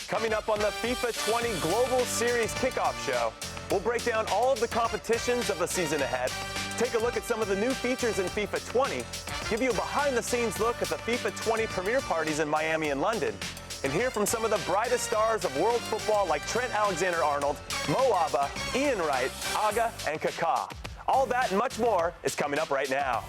Coming up on the FIFA 20 Global Series Kickoff Show, we'll break down all of the competitions of the season ahead, take a look at some of the new features in FIFA 20, give you a behind-the-scenes look at the FIFA 20 premiere parties in Miami and London, and hear from some of the brightest stars of world football like Trent Alexander-Arnold, Mo Abba, Ian Wright, Aga, and Kaká. All that and much more is coming up right now.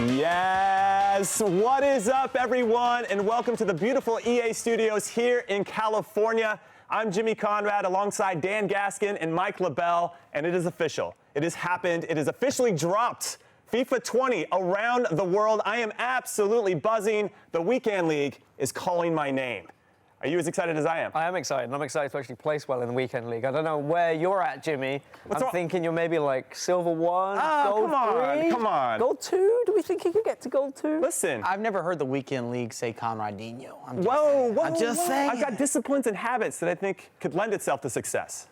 Yes, what is up, everyone, and welcome to the beautiful EA Studios here in California. I'm Jimmy Conrad alongside Dan Gaskin and Mike LaBelle, and it is official. It has happened. It is officially dropped. FIFA 20 around the world. I am absolutely buzzing. The Weekend League is calling my name. Are you as excited as I am? I am excited. I'm excited to actually place well in the Weekend League. I don't know where you're at, Jimmy. I'm thinking you're maybe like silver 1, gold 3. Come on. Gold 2? Do we think he could get to gold 2? Listen. I've never heard the Weekend League say Conradinho. I'm just saying. I've got disciplines and habits that I think could lend itself to success.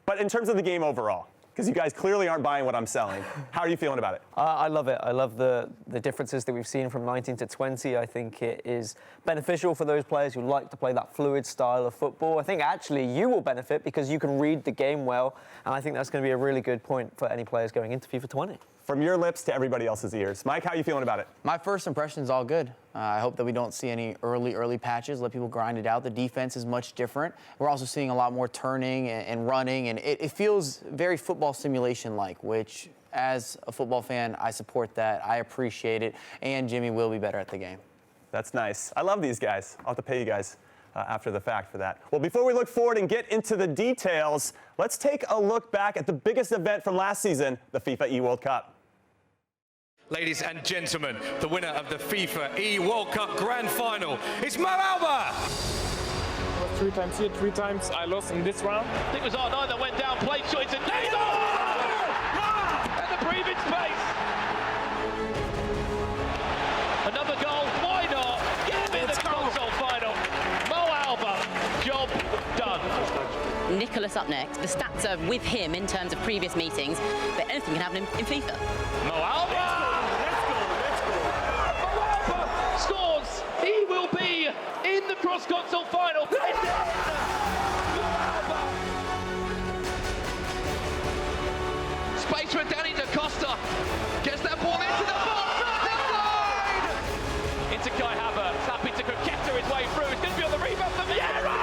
But in terms of the game overall, because you guys clearly aren't buying what I'm selling. How are you feeling about it? I love it. I love the differences that we've seen from 19 to 20. I think it is beneficial for those players who like to play that fluid style of football. I think actually you will benefit because you can read the game well, and I think that's going to be a really good point for any players going into FIFA 20. From your lips to everybody else's ears. Mike, how are you feeling about it? My first impression is all good. I hope that we don't see any early patches. Let people grind it out. The defense is much different. We're also seeing a lot more turning and running, and it feels very football simulation-like, which, as a football fan, I support that. I appreciate it, and Jimmy will be better at the game. That's nice. I love these guys. I'll have to pay you guys after the fact for that. Well, before we look forward and get into the details, let's take a look back at the biggest event from last season, the FIFA E-World Cup. Ladies and gentlemen, the winner of the FIFA E-World Cup Grand Final is Mo Abba! 3 times here, 3 times I lost in this round. I think it was R9 that went down, played shot into Dado! And the breathing space. Another goal, why not? Get him in the console final. Mo Abba, job done. Nicholas up next. The stats are with him in terms of previous meetings, but anything can happen in FIFA. Mo Abba! Scores! He will be in the cross-console final. Space for Danny Da Costa. Gets that ball into the box. Into Kai Havertz. Happy to Coqueta his way through. It's going to be on the rebound for Vieira.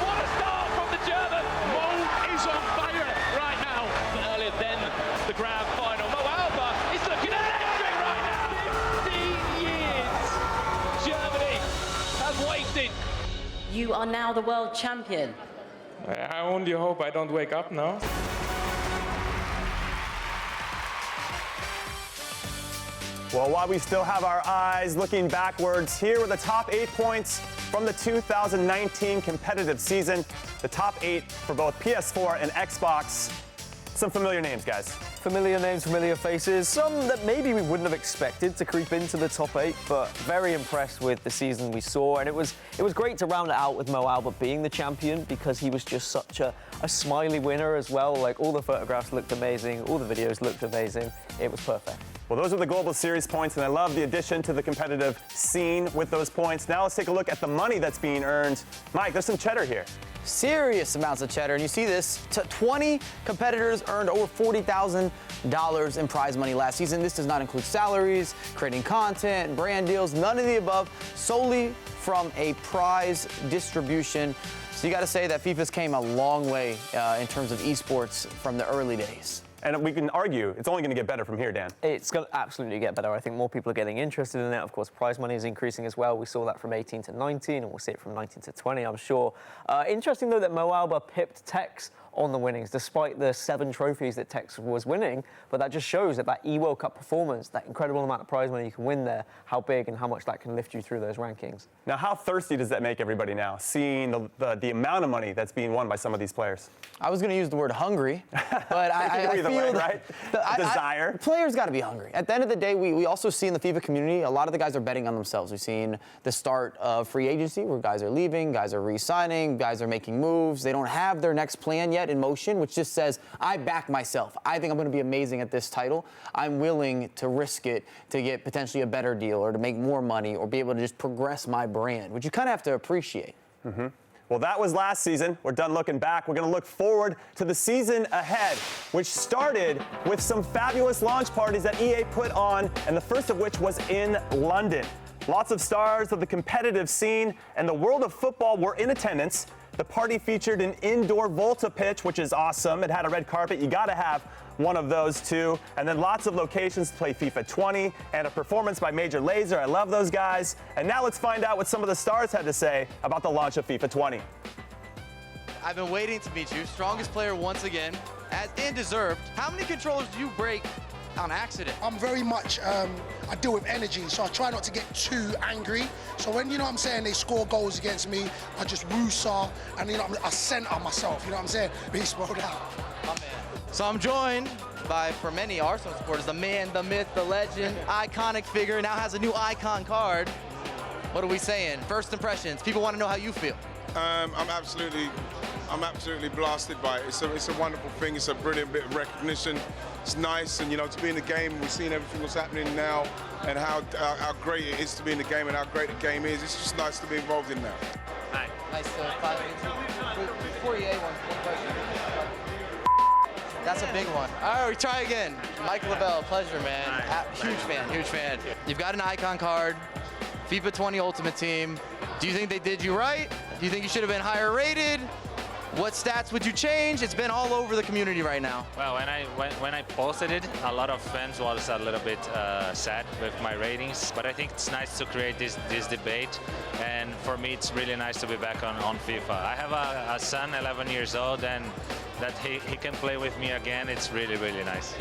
What a start from the German. Mo is on fire right now. But earlier than the grand final. Mo Abba is looking electric right now. 15 years. Germany has waited. You are now the world champion. I only hope I don't wake up now. Well, while we still have our eyes looking backwards, here were the top 8 points from the 2019 competitive season. The top 8 for both PS4 and Xbox. Some familiar names, guys. Familiar names, familiar faces. Some that maybe we wouldn't have expected to creep into the top 8, but very impressed with the season we saw. And it was great to round it out with Mo Abba being the champion because he was just such a smiley winner as well. Like, all the photographs looked amazing, all the videos looked amazing. It was perfect. Well, those are the Global Series points, and I love the addition to the competitive scene with those points. Now let's take a look at the money that's being earned. Mike, there's some cheddar here. Serious amounts of cheddar, and you see this. 20 competitors earned over $40,000 in prize money last season. This does not include salaries, creating content, brand deals, none of the above, solely from a prize distribution. So you got to say that FIFA's came a long way in terms of esports from the early days. And we can argue it's only going to get better from here, Dan. It's going to absolutely get better. I think more people are getting interested in it. Of course, prize money is increasing as well. We saw that from 18 to 19, and we'll see it from 19 to 20, I'm sure. Interesting, though, that Mo Abba pipped Tex on the winnings, despite the 7 trophies that Tex was winning. But that just shows that E-World Cup performance, that incredible amount of prize money you can win there, how big and how much that can lift you through those rankings. Now, how thirsty does that make everybody now, seeing the amount of money that's being won by some of these players? I was going to use the word hungry, but I Either feel way, right? Desire. Players got to be hungry. At the end of the day, we also see in the FIFA community, a lot of the guys are betting on themselves. We've seen the start of free agency where guys are leaving, guys are re-signing, guys are making moves. They don't have their next plan yet in motion, which just says, I back myself. I think I'm going to be amazing at this title. I'm willing to risk it to get potentially a better deal or to make more money or be able to just progress my brand, which you kind of have to appreciate. Mm-hmm. Well, that was last season. We're done looking back. We're going to look forward to the season ahead, which started with some fabulous launch parties that EA put on, and the first of which was in London. Lots of stars of the competitive scene and the world of football were in attendance. The party featured an indoor VOLTA pitch, which is awesome. It had a red carpet. You got to have one of those too. And then lots of locations to play FIFA 20 and a performance by Major Lazer. I love those guys. And now let's find out what some of the stars had to say about the launch of FIFA 20. I've been waiting to meet you. Strongest player once again, and deserved. How many controllers do you break on accident? I'm very much, I deal with energy, so I try not to get too angry. So when, you know what I'm saying, they score goals against me, I just woo-saw, and you know, I center myself, you know what I'm saying? Beast mode out. My man. So I'm joined by, for many Arsenal supporters, the man, the myth, the legend, iconic figure, now has a new icon card. What are we saying? First impressions, people want to know how you feel. I'm absolutely blasted by it. It's a wonderful thing. It's a brilliant bit of recognition. It's nice, and you know, to be in the game, we've seen everything that's happening now, and how great it is to be in the game, and how great the game is. It's just nice to be involved in that. Hi. Nice to finally meet you. Before EA, one question. That's a big one. All right, we try again. Mike LaBelle, pleasure, man. Huge fan, huge fan. You've got an icon card, FIFA 20 Ultimate Team. Do you think they did you right? Do you think you should have been higher rated? What stats would you change? It's been all over the community right now. Well, when I posted it, a lot of fans was a little bit sad with my ratings, but I think it's nice to create this debate, and for me it's really nice to be back on FIFA. I have a son, 11 years old, and that he can play with me again. It's really, really nice.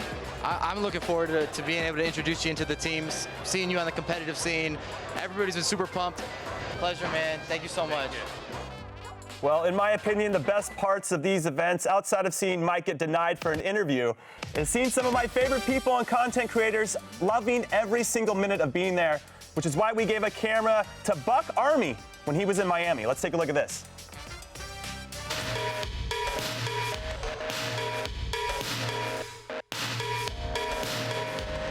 I'm looking forward to being able to introduce you into the teams, seeing you on the competitive scene. Everybody's been super pumped. Pleasure, man. Thank you so much. Well, in my opinion, the best parts of these events, outside of seeing Mike get denied for an interview, is seeing some of my favorite people and content creators loving every single minute of being there, which is why we gave a camera to Buck Army when he was in Miami. Let's take a look at this.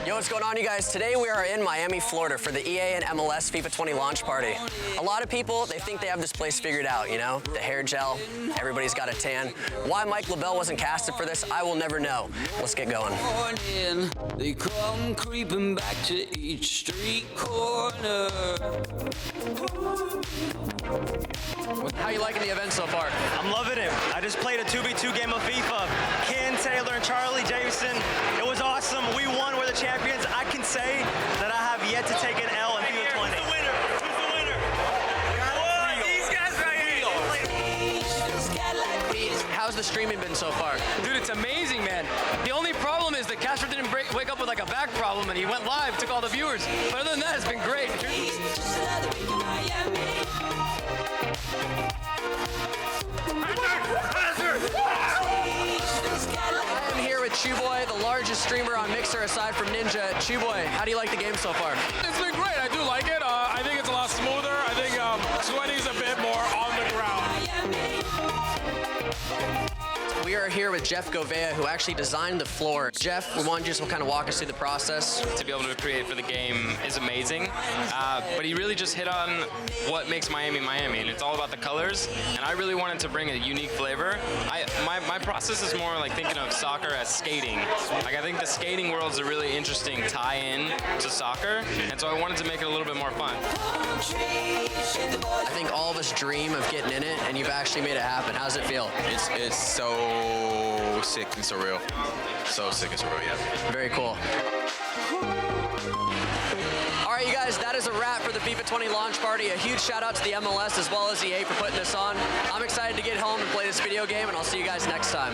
Yo, what's going on, you guys? Today we are in Miami, Florida for the EA and MLS FIFA 20 launch party. A lot of people, they think they have this place figured out, you know? The hair gel, everybody's got a tan. Why Mike LaBelle wasn't casted for this, I will never know. Let's get going. They come creeping back to each street corner. How you liking the event so far? I'm loving it. I just played a 2v2 game of FIFA. Ken, Taylor, and Charlie Jameson. It was awesome. We won. We're the champions. I can say that I have yet to take an L in FIFA 20. Who's the winner? Who's the winner? These guys right here. How's the streaming been so far? Dude, it's amazing, man. The only problem is that Castro didn't wake up with like a back problem, and he went live, took all the viewers. But other than that, it's been great. I am here with Chuboy, the largest streamer on Mixer aside from Ninja. Chuboy, how do you like the game so far? It's been great. I do like it. I think it's a lot smoother. I think 20 is a bit more on the ground. We are here with Jeff Govea, who actually designed the floor. Jeff, we want you to kind of walk us through the process. To be able to create for the game is amazing, but he really just hit on what makes Miami, Miami, and it's all about the colors, and I really wanted to bring a unique flavor. My process is more like thinking of soccer as skating. Like, I think the skating world is a really interesting tie-in to soccer, and so I wanted to make it a little bit more fun. I think all of us dream of getting in it, and you've actually made it happen. How does it feel? It's so sick and surreal. So sick and surreal, yeah. Very cool. All right, you guys, that is a wrap for the FIFA 20 launch party. A huge shout out to the MLS as well as EA for putting this on. I'm excited to get home and play this video game, and I'll see you guys next time.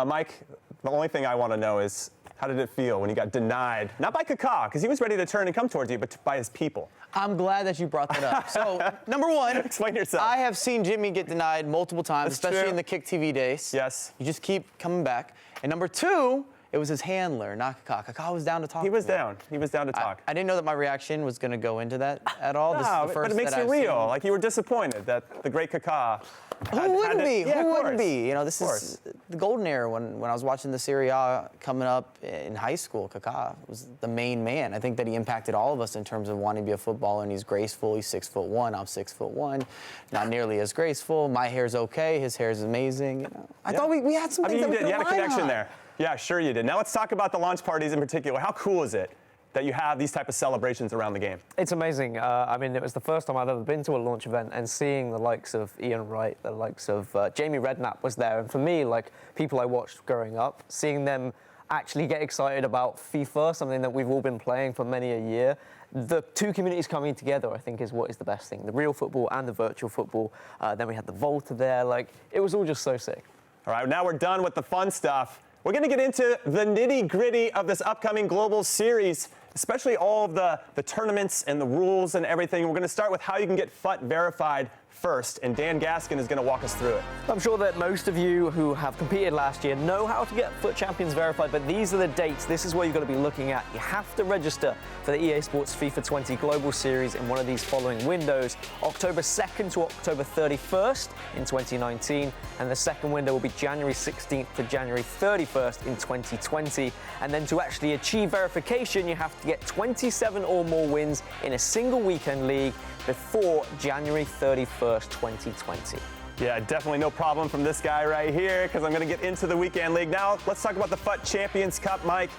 Mike, the only thing I want to know is, how did it feel when you got denied, not by Kaká, because he was ready to turn and come towards you, but by his people? I'm glad that you brought that up. So, number one, explain yourself. I have seen Jimmy get denied multiple times, That's especially true. in the Kick TV days. Yes. You just keep coming back. And number two, it was his handler, not Kaká. Kaká was down to talk. He was down. He was down to talk. I didn't know that my reaction was going to go into that at all. This is No, the but first it makes that you I've real. seen. Like, you were disappointed that the great Kaká. Who wouldn't be? Yeah, Who of wouldn't course. be? You know, this is the golden era when I was watching the Serie A coming up in high school. Kaká was the main man. I think that he impacted all of us in terms of wanting to be a footballer, and he's graceful. He's 6'1". I'm 6'1". Not nearly as graceful. My hair's okay. His hair's amazing. You know, I thought we had some things that we could you had a align connection on. there. Yeah, sure you did. Now let's talk about the launch parties in particular. How cool is it that you have these type of celebrations around the game? It's amazing. I mean, it was the first time I've ever been to a launch event, and seeing the likes of Ian Wright, the likes of Jamie Redknapp was there. And for me, like people I watched growing up, seeing them actually get excited about FIFA, something that we've all been playing for many a year, the two communities coming together, I think, is what is the best thing. The real football and the virtual football. Then we had the VOLTA there. Like, it was all just so sick. All right, now we're done with the fun stuff. We're going to get into the nitty-gritty of this upcoming global series, especially all of the tournaments and the rules and everything. We're going to start with how you can get FUT verified first, and Dan Gaskin is going to walk us through it. I'm sure that most of you who have competed last year know how to get FUT Champions verified, but these are the dates. This is what you've got to be looking at. You have to register for the EA Sports FIFA 20 Global Series in one of these following windows: October 2nd to October 31st in 2019, and the second window will be January 16th to January 31st in 2020. And then to actually achieve verification, you have to get 27 or more wins in a single weekend league before January 31st, 2020. Yeah, definitely no problem from this guy right here, because I'm going to get into the weekend league. Now, let's talk about the FUT Champions Cup, Mike,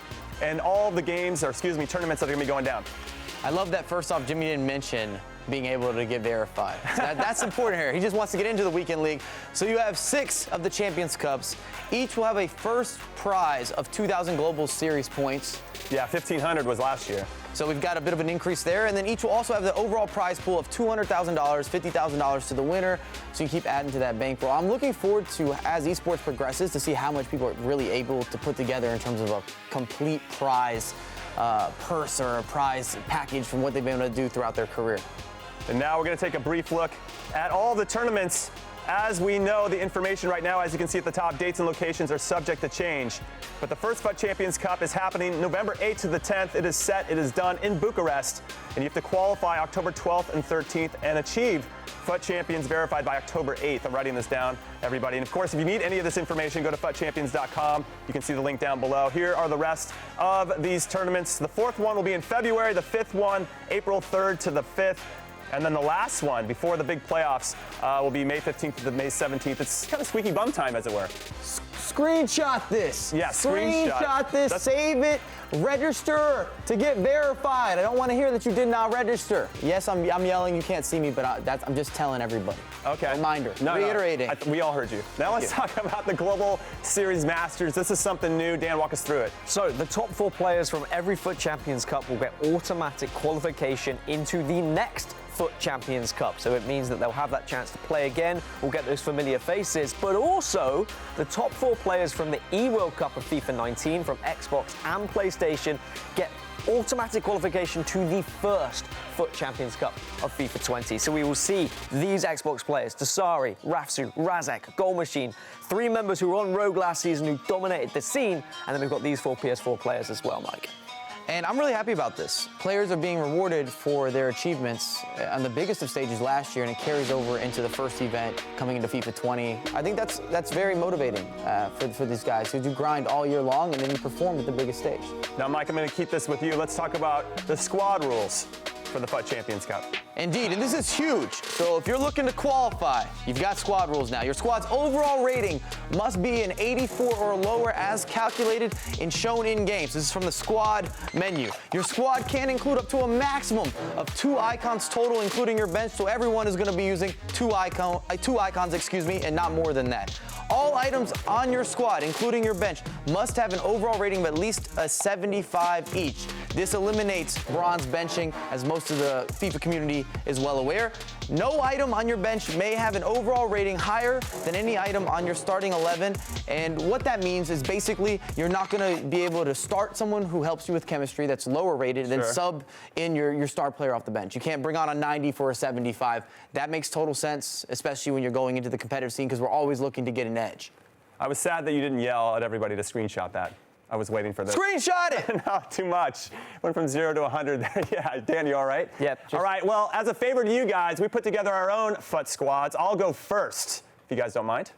and all the games, or excuse me, tournaments that are going to be going down. I love that, first off, Jimmy didn't mention being able to get verified. So that's important here. He just wants to get into the weekend league. So you have 6 of the Champions Cups. Each will have a first prize of 2,000 Global Series points. Yeah, 1,500 was last year. So we've got a bit of an increase there. And then each will also have the overall prize pool of $200,000, $50,000 to the winner. So you keep adding to that bankroll. I'm looking forward to, as esports progresses, to see how much people are really able to put together in terms of a complete prize purse or a prize package from what they've been able to do throughout their career. And now we're going to take a brief look at all the tournaments. As we know, the information right now, as you can see at the top, dates and locations are subject to change. But the first FUT Champions Cup is happening November 8th to the 10th. It is set, it is done in Bucharest. And you have to qualify October 12th and 13th and achieve FUT Champions verified by October 8th. I'm writing this down, everybody. And of course, if you need any of this information, go to futchampions.com. You can see the link down below. Here are the rest of these tournaments. The 4th one will be in February, the 5th one, April 3rd to the 5th. And then the last one, before the big playoffs, will be May 15th to May 17th. It's kind of squeaky bum time, as it were. Screenshot this. Yeah, screenshot this. Save it. Register to get verified. I don't want to hear that you did not register. Yes, I'm yelling. You can't see me, but I'm just telling everybody. Okay. Reminder. Reiterating. We all heard you. Now let's talk about the Global Series Masters. This is something new. Dan, walk us through it. So the top 4 players from every FUT Champions Cup will get automatic qualification into the next FUT Champions Cup. So it means that they'll have that chance to play again. We'll get those familiar faces, but also the top 4 players from the E-World Cup of FIFA 19 from Xbox and PlayStation get automatic qualification to the first FUT Champions Cup of FIFA 20. So we will see these Xbox players: Dasari, Rafsu, Razak, Goal Machine, 3 members who were on Rogue last season who dominated the scene, and then we've got these 4 PS4 players as well, Mike. And I'm really happy about this. Players are being rewarded for their achievements on the biggest of stages last year, and it carries over into the first event coming into FIFA 20. I think that's very motivating for these guys who do grind all year long, and then you perform at the biggest stage. Now, Mike, I'm going to keep this with you. Let's talk about the squad rules. for the FUT Champions Cup. Indeed, and this is huge. So if you're looking to qualify, you've got squad rules now. Your squad's overall rating must be an 84 or lower as calculated and shown in games. This is from the squad menu. Your squad can include up to a maximum of 2 icons total, including your bench. So everyone is going to be using two icons, and not more than that. All items on your squad, including your bench, must have an overall rating of at least a 75 each. This eliminates bronze benching, as most of the FIFA community is well aware. No item on your bench may have an overall rating higher than any item on your starting 11. And what that means is basically you're not going to be able to start someone who helps you with chemistry that's lower rated, and then sub in your star player off the bench. You can't bring on a 90 for a 75. That makes total sense, especially when you're going into the competitive scene, because we're always looking to get an edge. I was sad that you didn't yell at everybody to screenshot that. I was waiting for this. Screenshot it! No, too much. Went from 0 to 100 there. Yeah, Dan, you all right? Yep. All right, well, as a favor to you guys, we put together our own FUT squads. I'll go first, if you guys don't mind.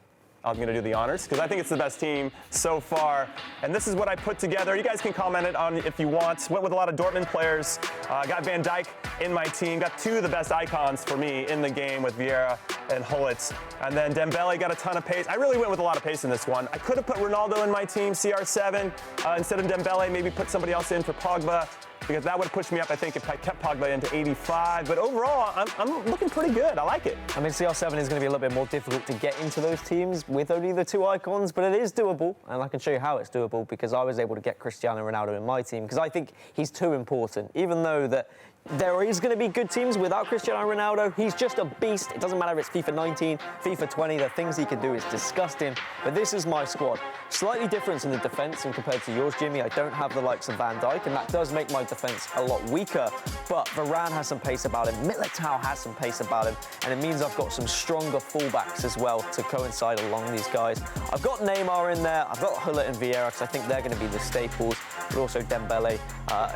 I'm going to do the honors because I think it's the best team so far. And this is what I put together. You guys can comment it on if you want. Went with a lot of Dortmund players. Got Van Dijk in my team. Got 2 of the best icons for me in the game with Vieira and Hullet. And then Dembele got a ton of pace. I really went with a lot of pace in this one. I could have put Ronaldo in my team, CR7. Instead of Dembele, maybe put somebody else in for Pogba, because that would have pushed me up, I think, if I kept Pogba into 85. But overall, I'm looking pretty good. I like it. I mean, CR7 is going to be a little bit more difficult to get into those teams with only the 2 icons, but it is doable, and I can show you how it's doable because I was able to get Cristiano Ronaldo in my team because I think he's too important. Even though that there is going to be good teams without Cristiano Ronaldo, he's just a beast. It doesn't matter if it's FIFA 19, FIFA 20, the things he can do is disgusting. But this is my squad. Slightly different in the defence and compared to yours, Jimmy. I don't have the likes of Van Dijk, and that does make my defence a lot weaker. But Varane has some pace about him, Militao has some pace about him, and it means I've got some stronger fullbacks as well to coincide along these guys. I've got Neymar in there, I've got Hullet and Vieira because I think they're going to be the staples, but also Dembele.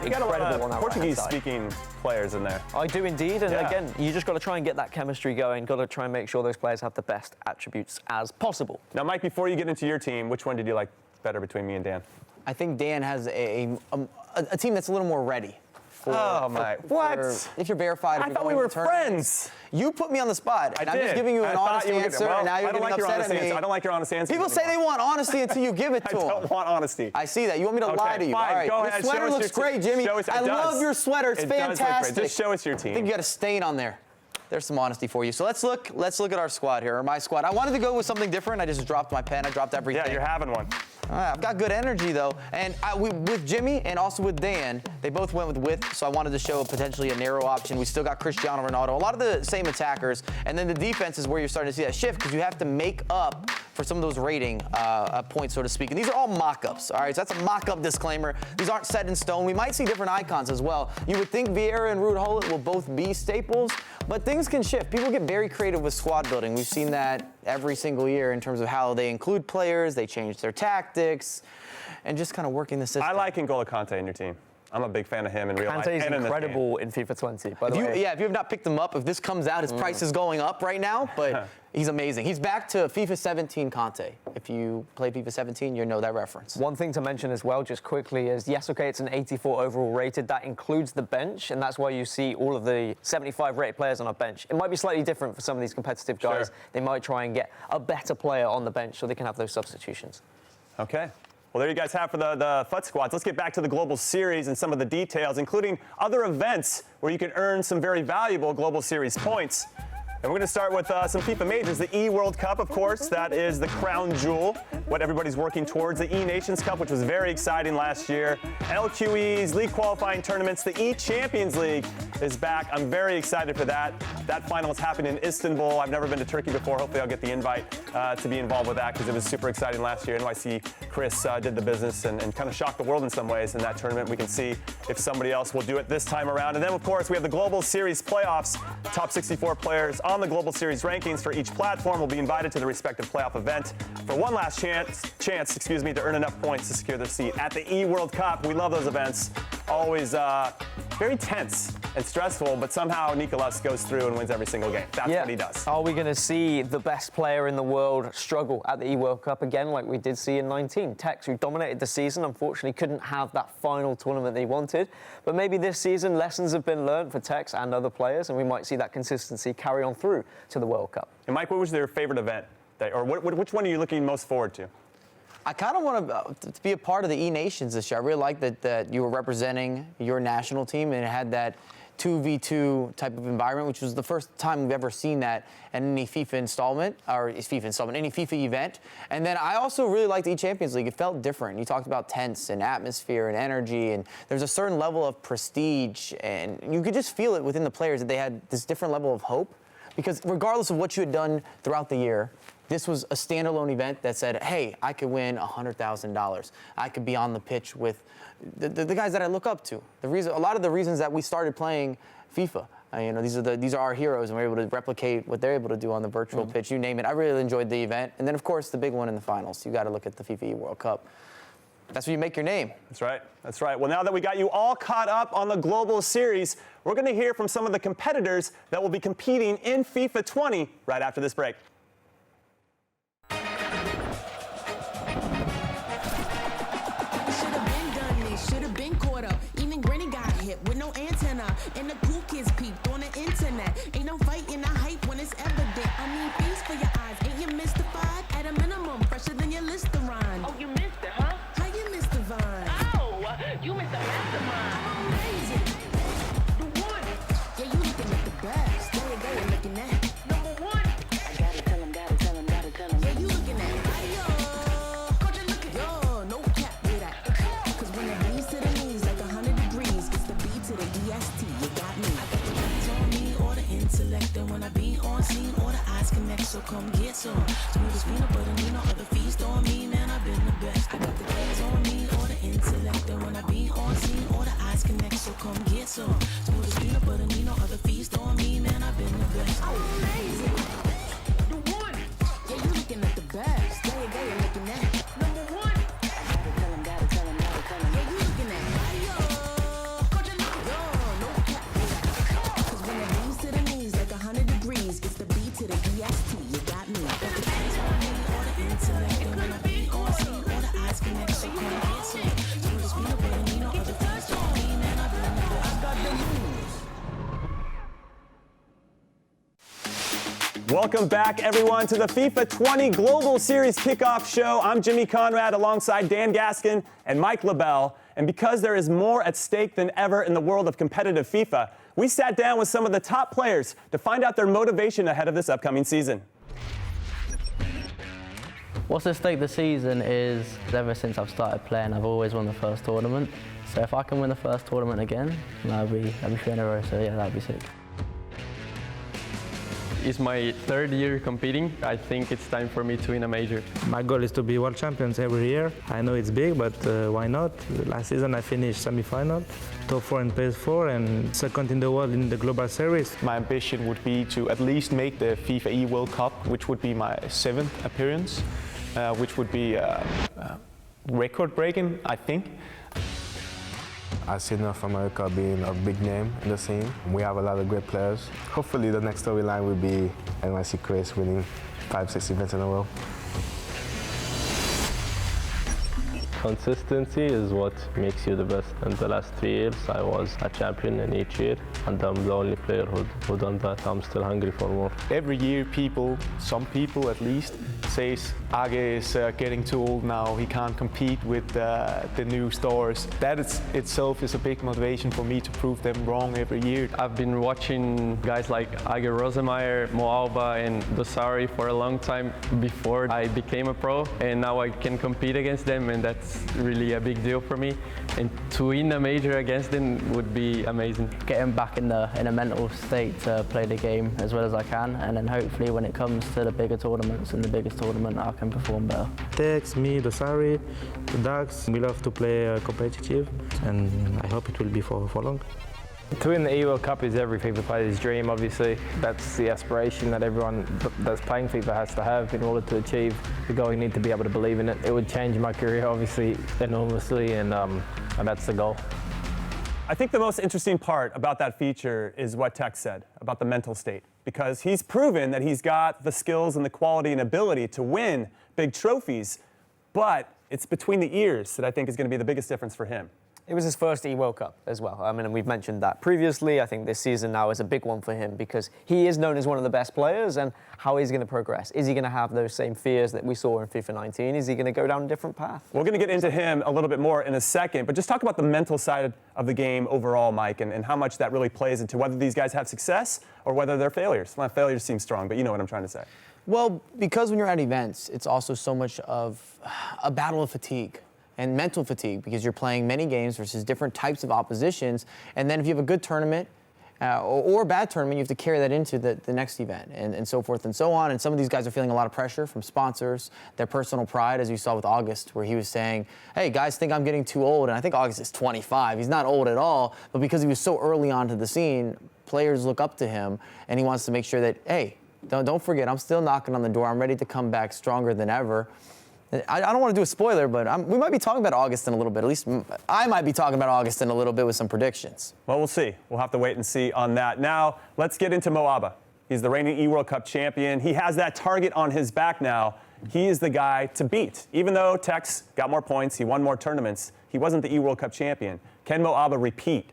Incredible on that Portuguese-speaking players in there. I do indeed, and again, you just got to try and get that chemistry going, got to try and make sure those players have the best attributes as possible. Now, Mike, before you get into your team, which one did you like better between me and Dan? I think Dan has a team that's a little more ready. What? If you're verified. I thought we were friends. You put me on the spot. I'm just giving you an honest answer, and now you're getting upset at me. I don't like your honest answer. People say they want honesty until you give it to them. I don't want honesty. I see that. You want me to lie to you. Fine, all right. go Your ahead. sweater looks great, Jimmy. I love your sweater. It's fantastic. Just show us your team. I think you got a stain on there. There's some honesty for you. So let's look at our squad here, or my squad. I wanted to go with something different. I just dropped my pen. I dropped everything. Yeah, you're having one. I've got good energy, though. And with Jimmy and also with Dan, they both went with width, so I wanted to show potentially a narrow option. We still got Cristiano Ronaldo, a lot of the same attackers. And then the defense is where you're starting to see that shift because you have to make up for some of those rating points, so to speak. And these are all mock-ups, all right? So that's a mock-up disclaimer. These aren't set in stone. We might see different icons as well. You would think Vieira and Ruud Hullet will both be staples, but things can shift. People get very creative with squad building. We've seen that every single year in terms of how they include players, they change their tactics, and just kind of working the system. I like N'Golo Kante in your team. I'm a big fan of him in real life. Kante's incredible in FIFA 20, by the way. Yeah, if you have not picked him up, if this comes out, his price is going up right now, but he's amazing. He's back to FIFA 17 Kante. If you play FIFA 17, you know that reference. One thing to mention as well, just quickly, is yes, okay, it's an 84 overall rated. That includes the bench, and that's why you see all of the 75 rated players on our bench. It might be slightly different for some of these competitive guys. Sure. They might try and get a better player on the bench so they can have those substitutions. Okay. Well, there you guys have for the FUT squads. Let's get back to the Global Series and some of the details, including other events where you can earn some very valuable Global Series points. And we're going to start with some FIFA majors. The E-World Cup, of course, that is the crown jewel, what everybody's working towards. The E-Nations Cup, which was very exciting last year. LQEs, league qualifying tournaments. The E-Champions League is back. I'm very excited for that. That final is happening in Istanbul. I've never been to Turkey before. Hopefully I'll get the invite to be involved with that because it was super exciting last year. NYC Chris did the business and kind of shocked the world in some ways in that tournament. We can see if somebody else will do it this time around. And then, of course, we have the Global Series playoffs. Top 64 players on the Global Series rankings for each platform will be invited to the respective playoff event for one last chance, to earn enough points to secure their seat at the E-World Cup. We love those events. Always very tense. and stressful, but somehow Nicolas goes through and wins every single game. That's what he does. Are we going to see the best player in the world struggle at the E-World Cup again like we did see in 19? Tex, who dominated the season, unfortunately couldn't have that final tournament that he wanted. But maybe this season lessons have been learned for Tex and other players, and we might see that consistency carry on through to the World Cup. And Mike, what was your favorite event? Which one are you looking most forward to? I kind of want to be a part of the E-Nations this year. I really like that you were representing your national team and it had that 2v2 type of environment, which was the first time we've ever seen that in any FIFA installment, any FIFA event. And then I also really liked the E-Champions League. It felt different. You talked about tense and atmosphere and energy, and there's a certain level of prestige, and you could just feel it within the players that they had this different level of hope. Because regardless of what you had done throughout the year, this was a standalone event that said, hey, I could win $100,000. I could be on the pitch with the guys that I look up to. A lot of the reasons that we started playing FIFA, these are our heroes, and we're able to replicate what they're able to do on the virtual pitch. You name it. I really enjoyed the event. And then, of course, the big one in the finals. You got to look at the FIFA World Cup. That's where you make your name. That's right. That's right. Well, now that we got you all caught up on the global series, we're going to hear from some of the competitors that will be competing in FIFA 20 right after this break. With no antenna, and the cool kids peeped on the internet. Ain't no fighting the hype when it's evident. I mean, feast for your eyes, ain't you mystified? At a minimum, fresher than your Listerine. Oh, you missed it, huh? How you missed the vine? Oh, you missed the mastermind. I'm amazing. The one. Yeah, you looking at the best. There you go, you're looking at number one. I gotta tell him. Yeah, you looking at fire. Coach, you looking, yo, no cap with that. Cause when it bleeds to the knees like 100 degrees, it's the B to the EST, you got me. I got the hands on me or the intellect, and when I be on scene, all the eyes connect, so come get some. Smooth as peanut butter, need no other feast on me, man, I've been the best. I got the hands on me or the intellect, and when I be on scene, all the eyes connect, so come get some. Smooth as peanut butter, need no other feast on me, man, I've been the best. Oh, amazing. The one. Yeah, you looking at the best. There you go, you're looking at number one. Gotta tell him. Yeah, you looking at fire. Coach, you looking, yo, no cap with that. Cause when it moves to the knees like 100 degrees, it's the B to the EST, you got me. I got the hands on me or the intellect, and when I be on scene, all the eyes connect, so come get some. Smooth as peanut butter, need no other feast on me, man, I've been the best. I got the moves. Welcome back, everyone, to the FIFA 20 Global Series Kickoff Show. I'm Jimmy Conrad alongside Dan Gaskin and Mike LaBelle. And because there is more at stake than ever in the world of competitive FIFA, we sat down with some of the top players to find out their motivation ahead of this upcoming season. What's at stake this season is, ever since I've started playing, I've always won the first tournament. So if I can win the first tournament again, that'll be 3 in a row, so yeah, that'd be sick. It's my 3rd year competing. I think it's time for me to win a major. My goal is to be world champions every year. I know it's big, but why not? Last season I finished semi-final, top 4 in PS4 and 2nd in the world in the global series. My ambition would be to at least make the FIFA E World Cup, which would be my 7th appearance, which would be record-breaking, I think. I see North America being a big name in the scene. We have a lot of great players. Hopefully the next storyline will be NYC Chris winning 5-6 events in a row. Consistency is what makes you the best. In the last 3 years, I was a champion in each year, and I'm the only player who done that. I'm still hungry for more. Every year, some people at least, says Age is getting too old now. He can't compete with the new stars. That itself is a big motivation for me to prove them wrong every year. I've been watching guys like Age Rosemeyer, Mo Alba, and Dosari for a long time before I became a pro, and now I can compete against them, and that's really a big deal for me. And to win a major against them would be amazing. Getting back in a mental state to play the game as well as I can, and then hopefully when it comes to the bigger tournaments and the biggest tournament, I can perform better. Tex, me, Dosari, the Dax, we love to play competitive, and I hope it will be for long. To win the E-World Cup is every FIFA player's dream, obviously. That's the aspiration that everyone that's playing FIFA has to have in order to achieve the goal. You need to be able to believe in it. It would change my career, obviously, enormously, and that's the goal. I think the most interesting part about that feature is what Tex said about the mental state, because he's proven that he's got the skills and the quality and ability to win big trophies, but it's between the ears that I think is going to be the biggest difference for him. It was his first E-World Cup as well. I mean, and we've mentioned that previously. I think this season now is a big one for him because he is known as one of the best players, and how is he going to progress? Is he going to have those same fears that we saw in FIFA 19? Is he going to go down a different path? We're going to get into him a little bit more in a second, but just talk about the mental side of the game overall, Mike, and how much that really plays into whether these guys have success or whether they're failures. Well, failures seem strong, but you know what I'm trying to say. Well, because when you're at events, it's also so much of a battle of fatigue and mental fatigue because you're playing many games versus different types of oppositions. And then if you have a good tournament or a bad tournament, you have to carry that into the next event and so forth and so on. And some of these guys are feeling a lot of pressure from sponsors, their personal pride, as you saw with August, where he was saying, hey, guys think I'm getting too old. And I think August is 25. He's not old at all. But because he was so early onto the scene, players look up to him, and he wants to make sure that, hey, don't forget, I'm still knocking on the door. I'm ready to come back stronger than ever. I don't want to do a spoiler, but we might be talking about August in a little bit. At least I might be talking about August in a little bit with some predictions. Well, we'll see. We'll have to wait and see on that. Now, let's get into Mo Abba. He's the reigning E-World Cup champion. He has that target on his back now. He is the guy to beat. Even though Tex got more points, he won more tournaments, he wasn't the E-World Cup champion. Can Mo Abba repeat?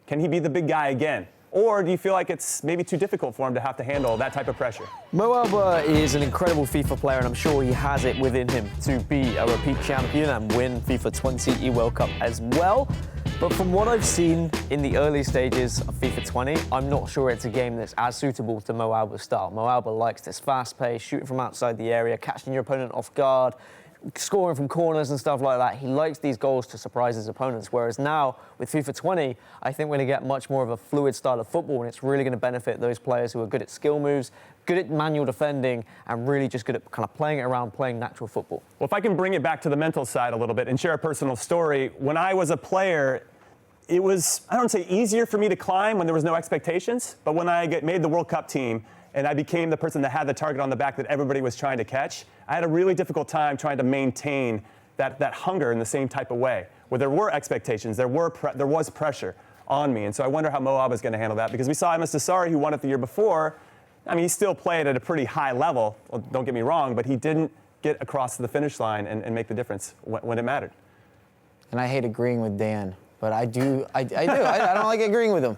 Can he be the big guy again? Or do you feel like it's maybe too difficult for him to have to handle that type of pressure? Mo Abba is an incredible FIFA player, and I'm sure he has it within him to be a repeat champion and win FIFA 20 E-World Cup as well. But from what I've seen in the early stages of FIFA 20, I'm not sure it's a game that's as suitable to Mo Abba's style. Mo Abba likes this fast pace, shooting from outside the area, catching your opponent off guard, scoring from corners and stuff like that. He likes these goals to surprise his opponents, whereas now with FIFA 20, I think we're going to get much more of a fluid style of football, and it's really going to benefit those players who are good at skill moves, good at manual defending, and really just good at kind of playing it around, playing natural football. Well, if I can bring it back to the mental side a little bit and share a personal story, when I was a player, it was, I don't say easier for me to climb when there was no expectations, but when I made the World Cup team, and I became the person that had the target on the back that everybody was trying to catch, I had a really difficult time trying to maintain that hunger in the same type of way, where there were expectations, there was pressure on me. And so I wonder how Mo Abba is going to handle that, because we saw Amos Desari, who won it the year before. I mean, he still played at a pretty high level, well, don't get me wrong, but he didn't get across the finish line and make the difference when it mattered. And I hate agreeing with Dan. But I do. I don't like agreeing with him.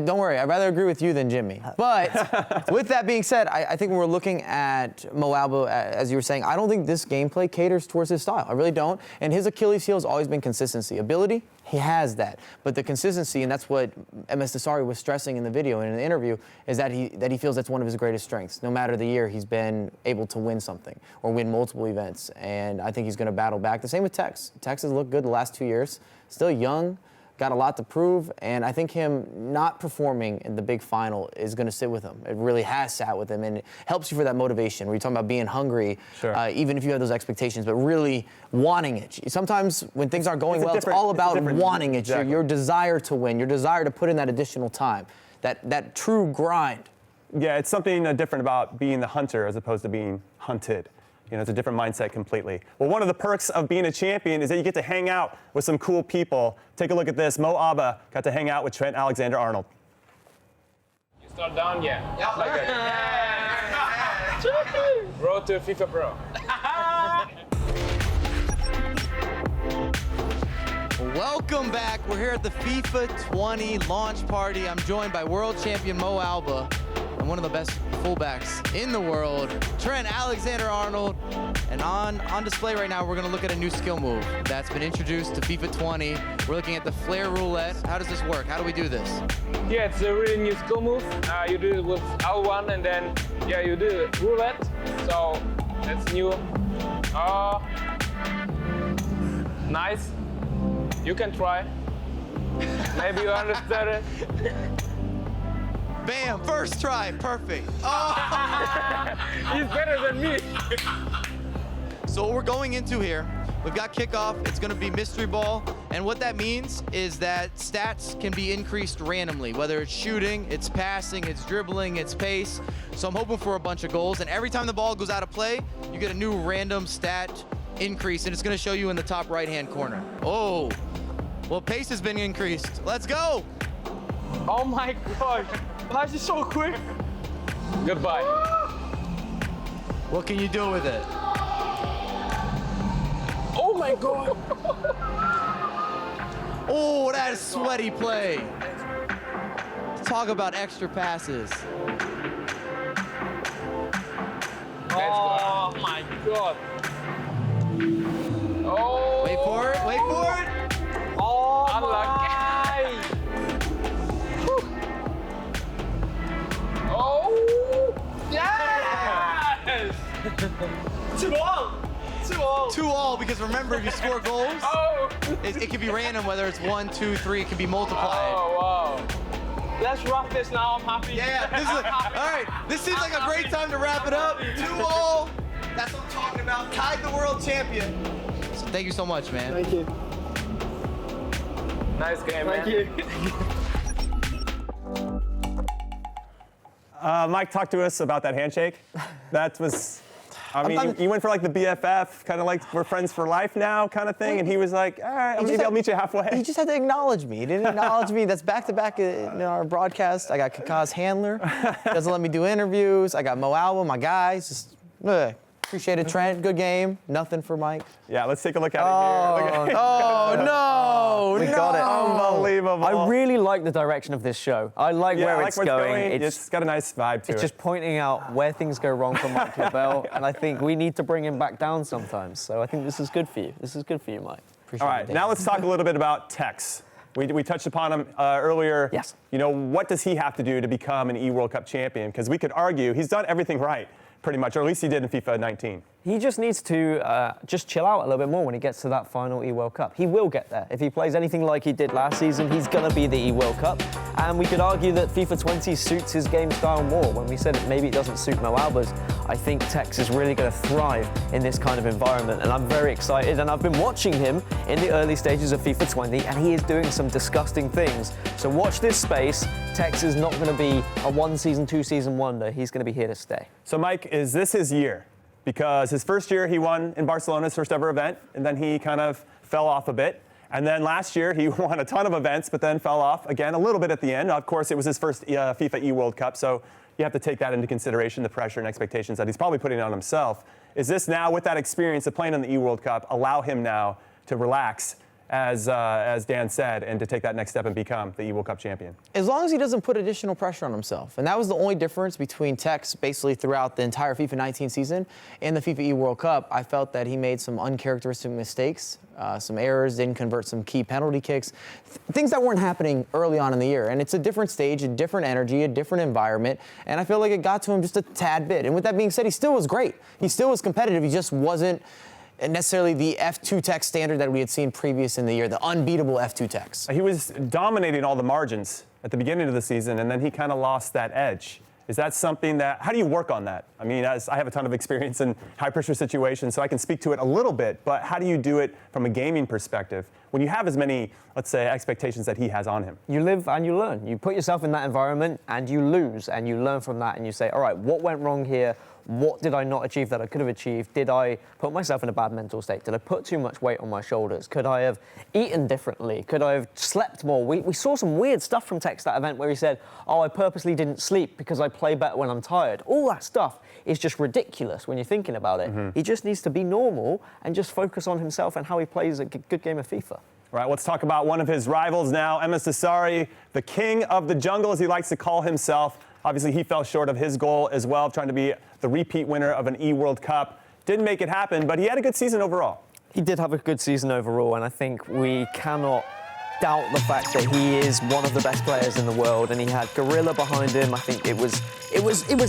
Don't worry. I'd rather agree with you than Jimmy. But with that being said, I think when we're looking at Mo Abba, as you were saying, I don't think this gameplay caters towards his style. I really don't. And his Achilles heel has always been consistency. Ability, he has that. But the consistency, and that's what MS Desari was stressing in the video and in the interview, is that he feels that's one of his greatest strengths. No matter the year, he's been able to win something or win multiple events. And I think he's going to battle back. The same with Tex. Tex has looked good the last 2 years. Still young, got a lot to prove, and I think him not performing in the big final is going to sit with him. It really has sat with him, and it helps you for that motivation. Where you're talking about being hungry, sure. Even if you have those expectations, but really wanting it. Sometimes when things aren't going well, it's all about wanting it. Exactly. Your desire to win, your desire to put in that additional time, that true grind. Yeah, it's something different about being the hunter as opposed to being hunted. You know, it's a different mindset completely. Well, one of the perks of being a champion is that you get to hang out with some cool people. Take a look at this. Mo Abba got to hang out with Trent Alexander-Arnold. You start down yet? Yeah. Like that. Road to FIFA Pro. Welcome back. We're here at the FIFA 20 launch party. I'm joined by world champion Mo Abba and one of the best fullbacks in the world, Trent Alexander-Arnold. And on display right now, we're going to look at a new skill move that's been introduced to FIFA 20. We're looking at the Flare Roulette. How does this work? How do we do this? Yeah, it's a really new skill move. You do it with L1 and then, you do roulette. So that's new. Nice. You can try. Maybe you understand it. Bam, first try, perfect. Oh. He's better than me. So what we're going into here, we've got kickoff, it's gonna be mystery ball, and what that means is that stats can be increased randomly, whether it's shooting, it's passing, it's dribbling, it's pace. So I'm hoping for a bunch of goals, and every time the ball goes out of play, you get a new random stat increase, and it's gonna show you in the top right-hand corner. Oh, Well, pace has been increased. Let's go. Oh my God. Why is it so quick? Goodbye. What can you do with it? Oh my God. Oh, that is sweaty play. Talk about extra passes. Oh my God. Oh. Wait for it, wait for it. Oh, unlucky. Oh, yes! 2-all. 2-all. 2-all, because remember, if you score goals, it can be random, whether it's 1, 2, 3, it can be multiplied. Oh, wow. Let's wrap this now. I'm happy. Yeah, this is all right. This seems like a great time to wrap it up. 2-all. That's what I'm talking about. Tied the world champion. So thank you so much, man. Thank you. Nice game, man. Thank you. Mike, talk to us about that handshake. That was, I mean, you went for like the BFF, kind of like we're friends for life now kind of thing, and he was like, all right, maybe I'll meet you halfway. He just had to acknowledge me. He didn't acknowledge me. That's back-to-back in our broadcast. I got Kaka's handler. Doesn't let me do interviews. I got Mo Alba, my guys. Just, appreciate it, Trent. Good game. Nothing for Mike. Yeah, let's take a look at it here. No. We got it. Unbelievable. I really like the direction of this show. I like where it's going. It's got a nice vibe to it. It's just pointing out where things go wrong for Mike LaBelle, and I think we need to bring him back down sometimes. So I think this is good for you. This is good for you, Mike. All right, now let's talk a little bit about Tex. We touched upon him earlier. Yes. You know, what does he have to do to become an E-World Cup champion? Because we could argue he's done everything right, pretty much, or at least he did in FIFA 19. He just needs to just chill out a little bit more when he gets to that final E-World Cup. He will get there. If he plays anything like he did last season, he's going to be the E-World Cup. And we could argue that FIFA 20 suits his game style more. When we said maybe it doesn't suit Mo Alba's, I think Tex is really going to thrive in this kind of environment. And I'm very excited. And I've been watching him in the early stages of FIFA 20, and he is doing some disgusting things. So watch this space. Tex is not going to be a one-season, two-season wonder. He's going to be here to stay. So, Mike, is this his year? Because his first year he won in Barcelona's first ever event, and then he kind of fell off a bit. And then last year he won a ton of events, but then fell off again a little bit at the end. Of course, it was his first FIFA E-World Cup, so you have to take that into consideration, the pressure and expectations that he's probably putting on himself. Is this now, with that experience of playing in the E-World Cup, allow him now to relax, as Dan said, and to take that next step and become the E-World Cup champion? As long as he doesn't put additional pressure on himself. And that was the only difference between Tex basically throughout the entire FIFA 19 season and the FIFA E-World Cup. I felt that he made some uncharacteristic mistakes, some errors, didn't convert some key penalty kicks, things that weren't happening early on in the year. And it's a different stage, a different energy, a different environment. And I feel like it got to him just a tad bit. And with that being said, he still was great. He still was competitive. He just wasn't necessarily the F2 Tex standard that we had seen previous in the year, the unbeatable F2 Tex. He was dominating all the margins at the beginning of the season, and then he kind of lost that edge. Is that something that, how do you work on that? I mean, I have a ton of experience in high-pressure situations, so I can speak to it a little bit, but how do you do it from a gaming perspective when you have as many, let's say, expectations that he has on him? You live and you learn. You put yourself in that environment and you lose and you learn from that and you say, all right, what went wrong here? What did I not achieve that I could have achieved? Did I put myself in a bad mental state? Did I put too much weight on my shoulders? Could I have eaten differently? Could I have slept more? We saw some weird stuff from Tex that event where he said, oh, I purposely didn't sleep because I play better when I'm tired. All that stuff is just ridiculous when you're thinking about it. Mm-hmm. He just needs to be normal and just focus on himself and how he plays a good game of FIFA. All right, let's talk about one of his rivals now, Emis Desari, the king of the jungle, as he likes to call himself. Obviously, he fell short of his goal as well, trying to be the repeat winner of an E-World Cup. Didn't make it happen, but he had a good season overall. He did have a good season overall, and I think we cannot doubt the fact that he is one of the best players in the world, and he had Gorilla behind him. I think it was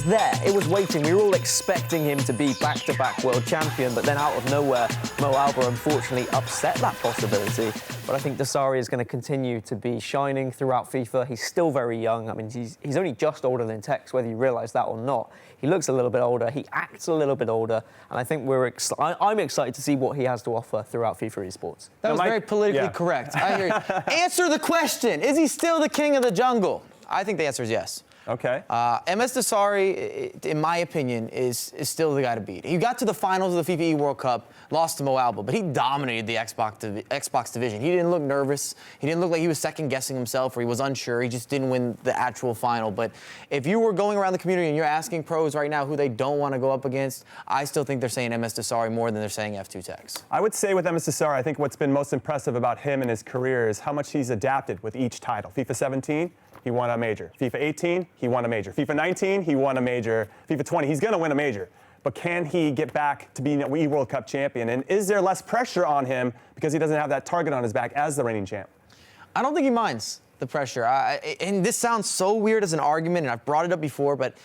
there. It was waiting. We were all expecting him to be back-to-back world champion, but then out of nowhere, Mo Alba unfortunately upset that possibility. But I think Desari is going to continue to be shining throughout FIFA. He's still very young. I mean, he's only just older than Tex, whether you realise that or not. He looks a little bit older. He acts a little bit older. And I think I'm excited to see what he has to offer throughout FIFA esports. That was very politically correct. I hear you. Answer the question. Is he still the king of the jungle? I think the answer is yes. Okay. MS Desari, in my opinion, is still the guy to beat. He got to the finals of the FIFA World Cup, lost to Mo Alba, but he dominated the Xbox division. He didn't look nervous. He didn't look like he was second-guessing himself or he was unsure. He just didn't win the actual final. But if you were going around the community and you're asking pros right now who they don't want to go up against, I still think they're saying MS Desari more than they're saying F2 Tex. I would say with MS Desari, I think what's been most impressive about him and his career is how much he's adapted with each title. FIFA 17, he won a major. FIFA 18, he won a major. FIFA 19, he won a major. FIFA 20, he's going to win a major. But can he get back to being a Wii World Cup champion? And is there less pressure on him because he doesn't have that target on his back as the reigning champ? I don't think he minds the pressure. And this sounds so weird as an argument, and I've brought it up before, but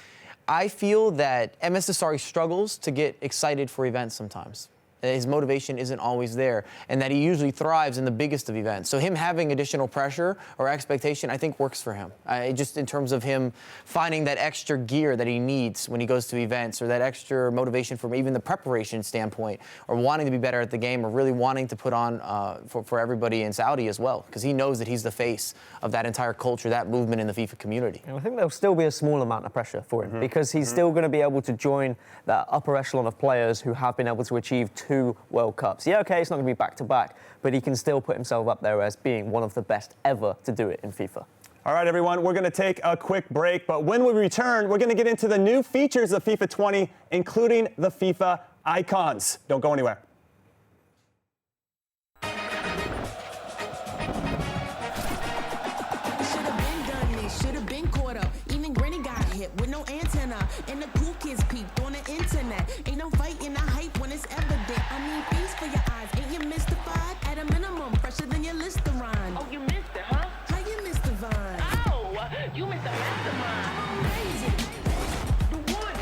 I feel that MS Desari struggles to get excited for events sometimes. His motivation isn't always there, and that he usually thrives in the biggest of events. So him having additional pressure or expectation, I think, works for him. Just in terms of him finding that extra gear that he needs when he goes to events, or that extra motivation from even the preparation standpoint, or wanting to be better at the game, or really wanting to put on for everybody in Saudi as well, because he knows that he's the face of that entire culture, that movement in the FIFA community. I think there'll still be a small amount of pressure for him, because he's still going to be able to join that upper echelon of players who have been able to achieve 2 World Cups. Yeah, okay, it's not going to be back-to-back, but he can still put himself up there as being one of the best ever to do it in FIFA. All right, everyone, we're going to take a quick break, but when we return, we're going to get into the new features of FIFA 20, including the FIFA icons. Don't go anywhere. With no antenna, and the cool kids peeped on the internet. Ain't no fight in the hype when it's evident. I mean, feast for your eyes. Ain't you mystified? At a minimum, fresher than your Listerine. Oh, you missed it, huh? How you missed the vine? Oh, you missed the mastermind. I'm crazy. The one.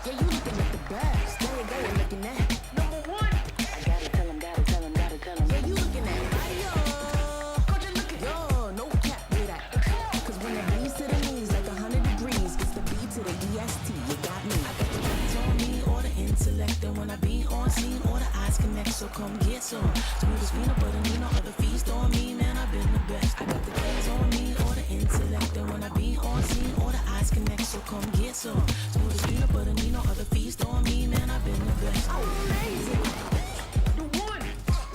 Yeah, you looking at the best. There you go, you're looking at number 1. I gotta tell him, gotta tell him, gotta tell him. Yeah, you looking at coach, you looking, yo, no cap with that. Cause when it bleeds to the knees like 100 degrees, it's the B to the EST, you got me. I got the hands on me, or the intellect, and when I be on scene, or the eyes connect, so come get some. Smooth as peanut butter, need no other feast on me, man, I've been the best. I got the hands on me, or the intellect, and when I be on scene, or the eyes connect, so come get some. Smooth as peanut butter, need no other feast on me, man, I've been the best. Oh, crazy. The one.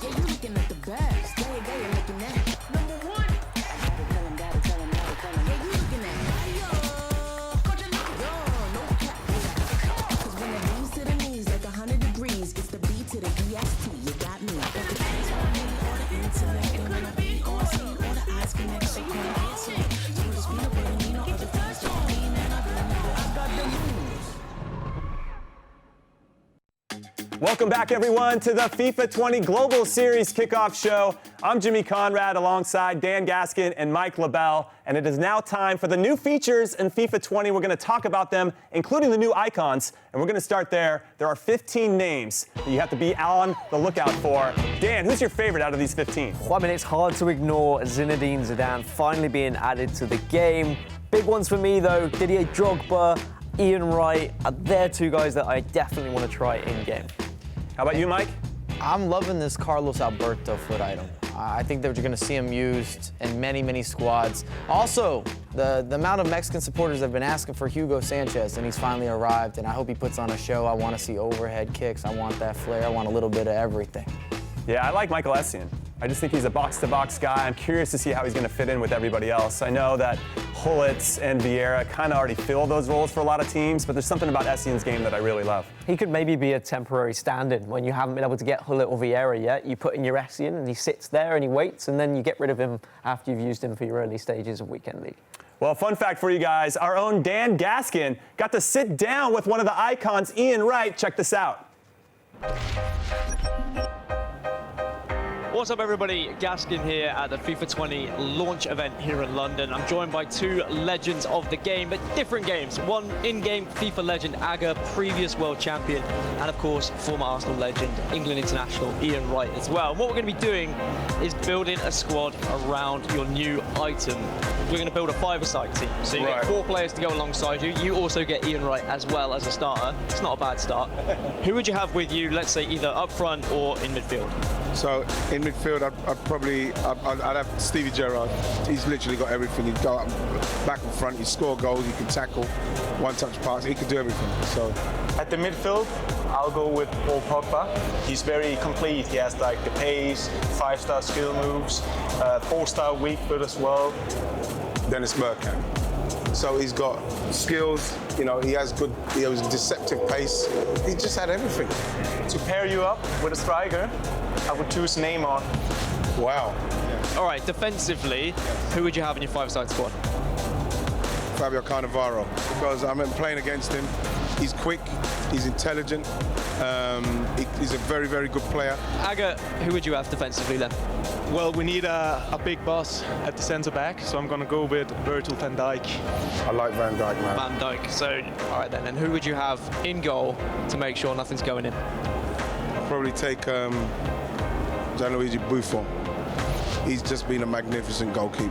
Yeah, you looking at the best. There you go, you're looking at number 1. Gotta tell him, gotta tell him, gotta tell him. Yeah, you looking at coach, you looking, yo, no cap with that. Cause when it bleeds to the knees like 100 degrees, it's the B to the EST, you got me. Got the hands on me, or the intellect, and when I be on scene, or the eyes connect, so come get some. Smooth as peanut butter, need no other feast on me, man, I've been the best. I got the moves. Welcome back, everyone, to the FIFA 20 Global Series Kickoff Show. I'm Jimmy Conrad alongside Dan Gaskin and Mike LaBelle, and it is now time for the new features in FIFA 20. We're going to talk about them, including the new icons, and we're going to start there. There are 15 names that you have to be on the lookout for. Dan, who's your favorite out of these 15? Well, I mean, it's hard to ignore Zinedine Zidane finally being added to the game. Big ones for me, though, Didier Drogba, Ian Wright. They're 2 guys that I definitely want to try in-game. How about you, Mike? I'm loving this Carlos Alberto foot item. I think that you're going to see him used in many, many squads. Also, the amount of Mexican supporters have been asking for Hugo Sanchez, and he's finally arrived, and I hope he puts on a show. I want to see overhead kicks. I want that flair. I want a little bit of everything. Yeah, I like Michael Essien. I just think he's a box-to-box guy. I'm curious to see how he's going to fit in with everybody else. I know that Hullitz and Vieira kind of already fill those roles for a lot of teams, but there's something about Essien's game that I really love. He could maybe be a temporary stand-in when you haven't been able to get Hullit or Vieira yet. You put in your Essien and he sits there and he waits, and then you get rid of him after you've used him for your early stages of Weekend League. Well, fun fact for you guys, our own Dan Gaskin got to sit down with one of the icons, Ian Wright. Check this out. What's up, everybody? Gaskin here at the FIFA 20 launch event here in London. I'm joined by 2 legends of the game, but different games. One in-game FIFA legend, Aga, previous world champion, and of course, former Arsenal legend, England international, Ian Wright as well. And what we're going to be doing is building a squad around your new item. We're going to build a 5-a-side team. So you get 4 players to go alongside you. You also get Ian Wright as well as a starter. It's not a bad start. Who would you have with you, let's say, either up front or in midfield? So in midfield, I'd have Stevie Gerrard. He's literally got everything. He'd go up, back and front, he'd score goals, he can tackle, one-touch pass, he could do everything. So at the midfield, I'll go with Paul Pogba. He's very complete. He has like the pace, 5-star skill moves, 4-star weak foot as well. Dennis Bergkamp. So he's got skills, he has deceptive pace. He just had everything. To pair you up with a striker, I would choose Neymar. Wow. All right, defensively, who would you have in your 5-side squad? Fabio Cannavaro, because I'm playing against him. He's quick, he's intelligent, he's a very, very good player. Aga, who would you have defensively then? Well, we need a big boss at the centre back, so I'm going to go with Virgil van Dijk. I like Van Dijk, man. Van Dijk. So, all right then, and who would you have in goal to make sure nothing's going in? I'll probably take Gianluigi Buffon. He's just been a magnificent goalkeeper.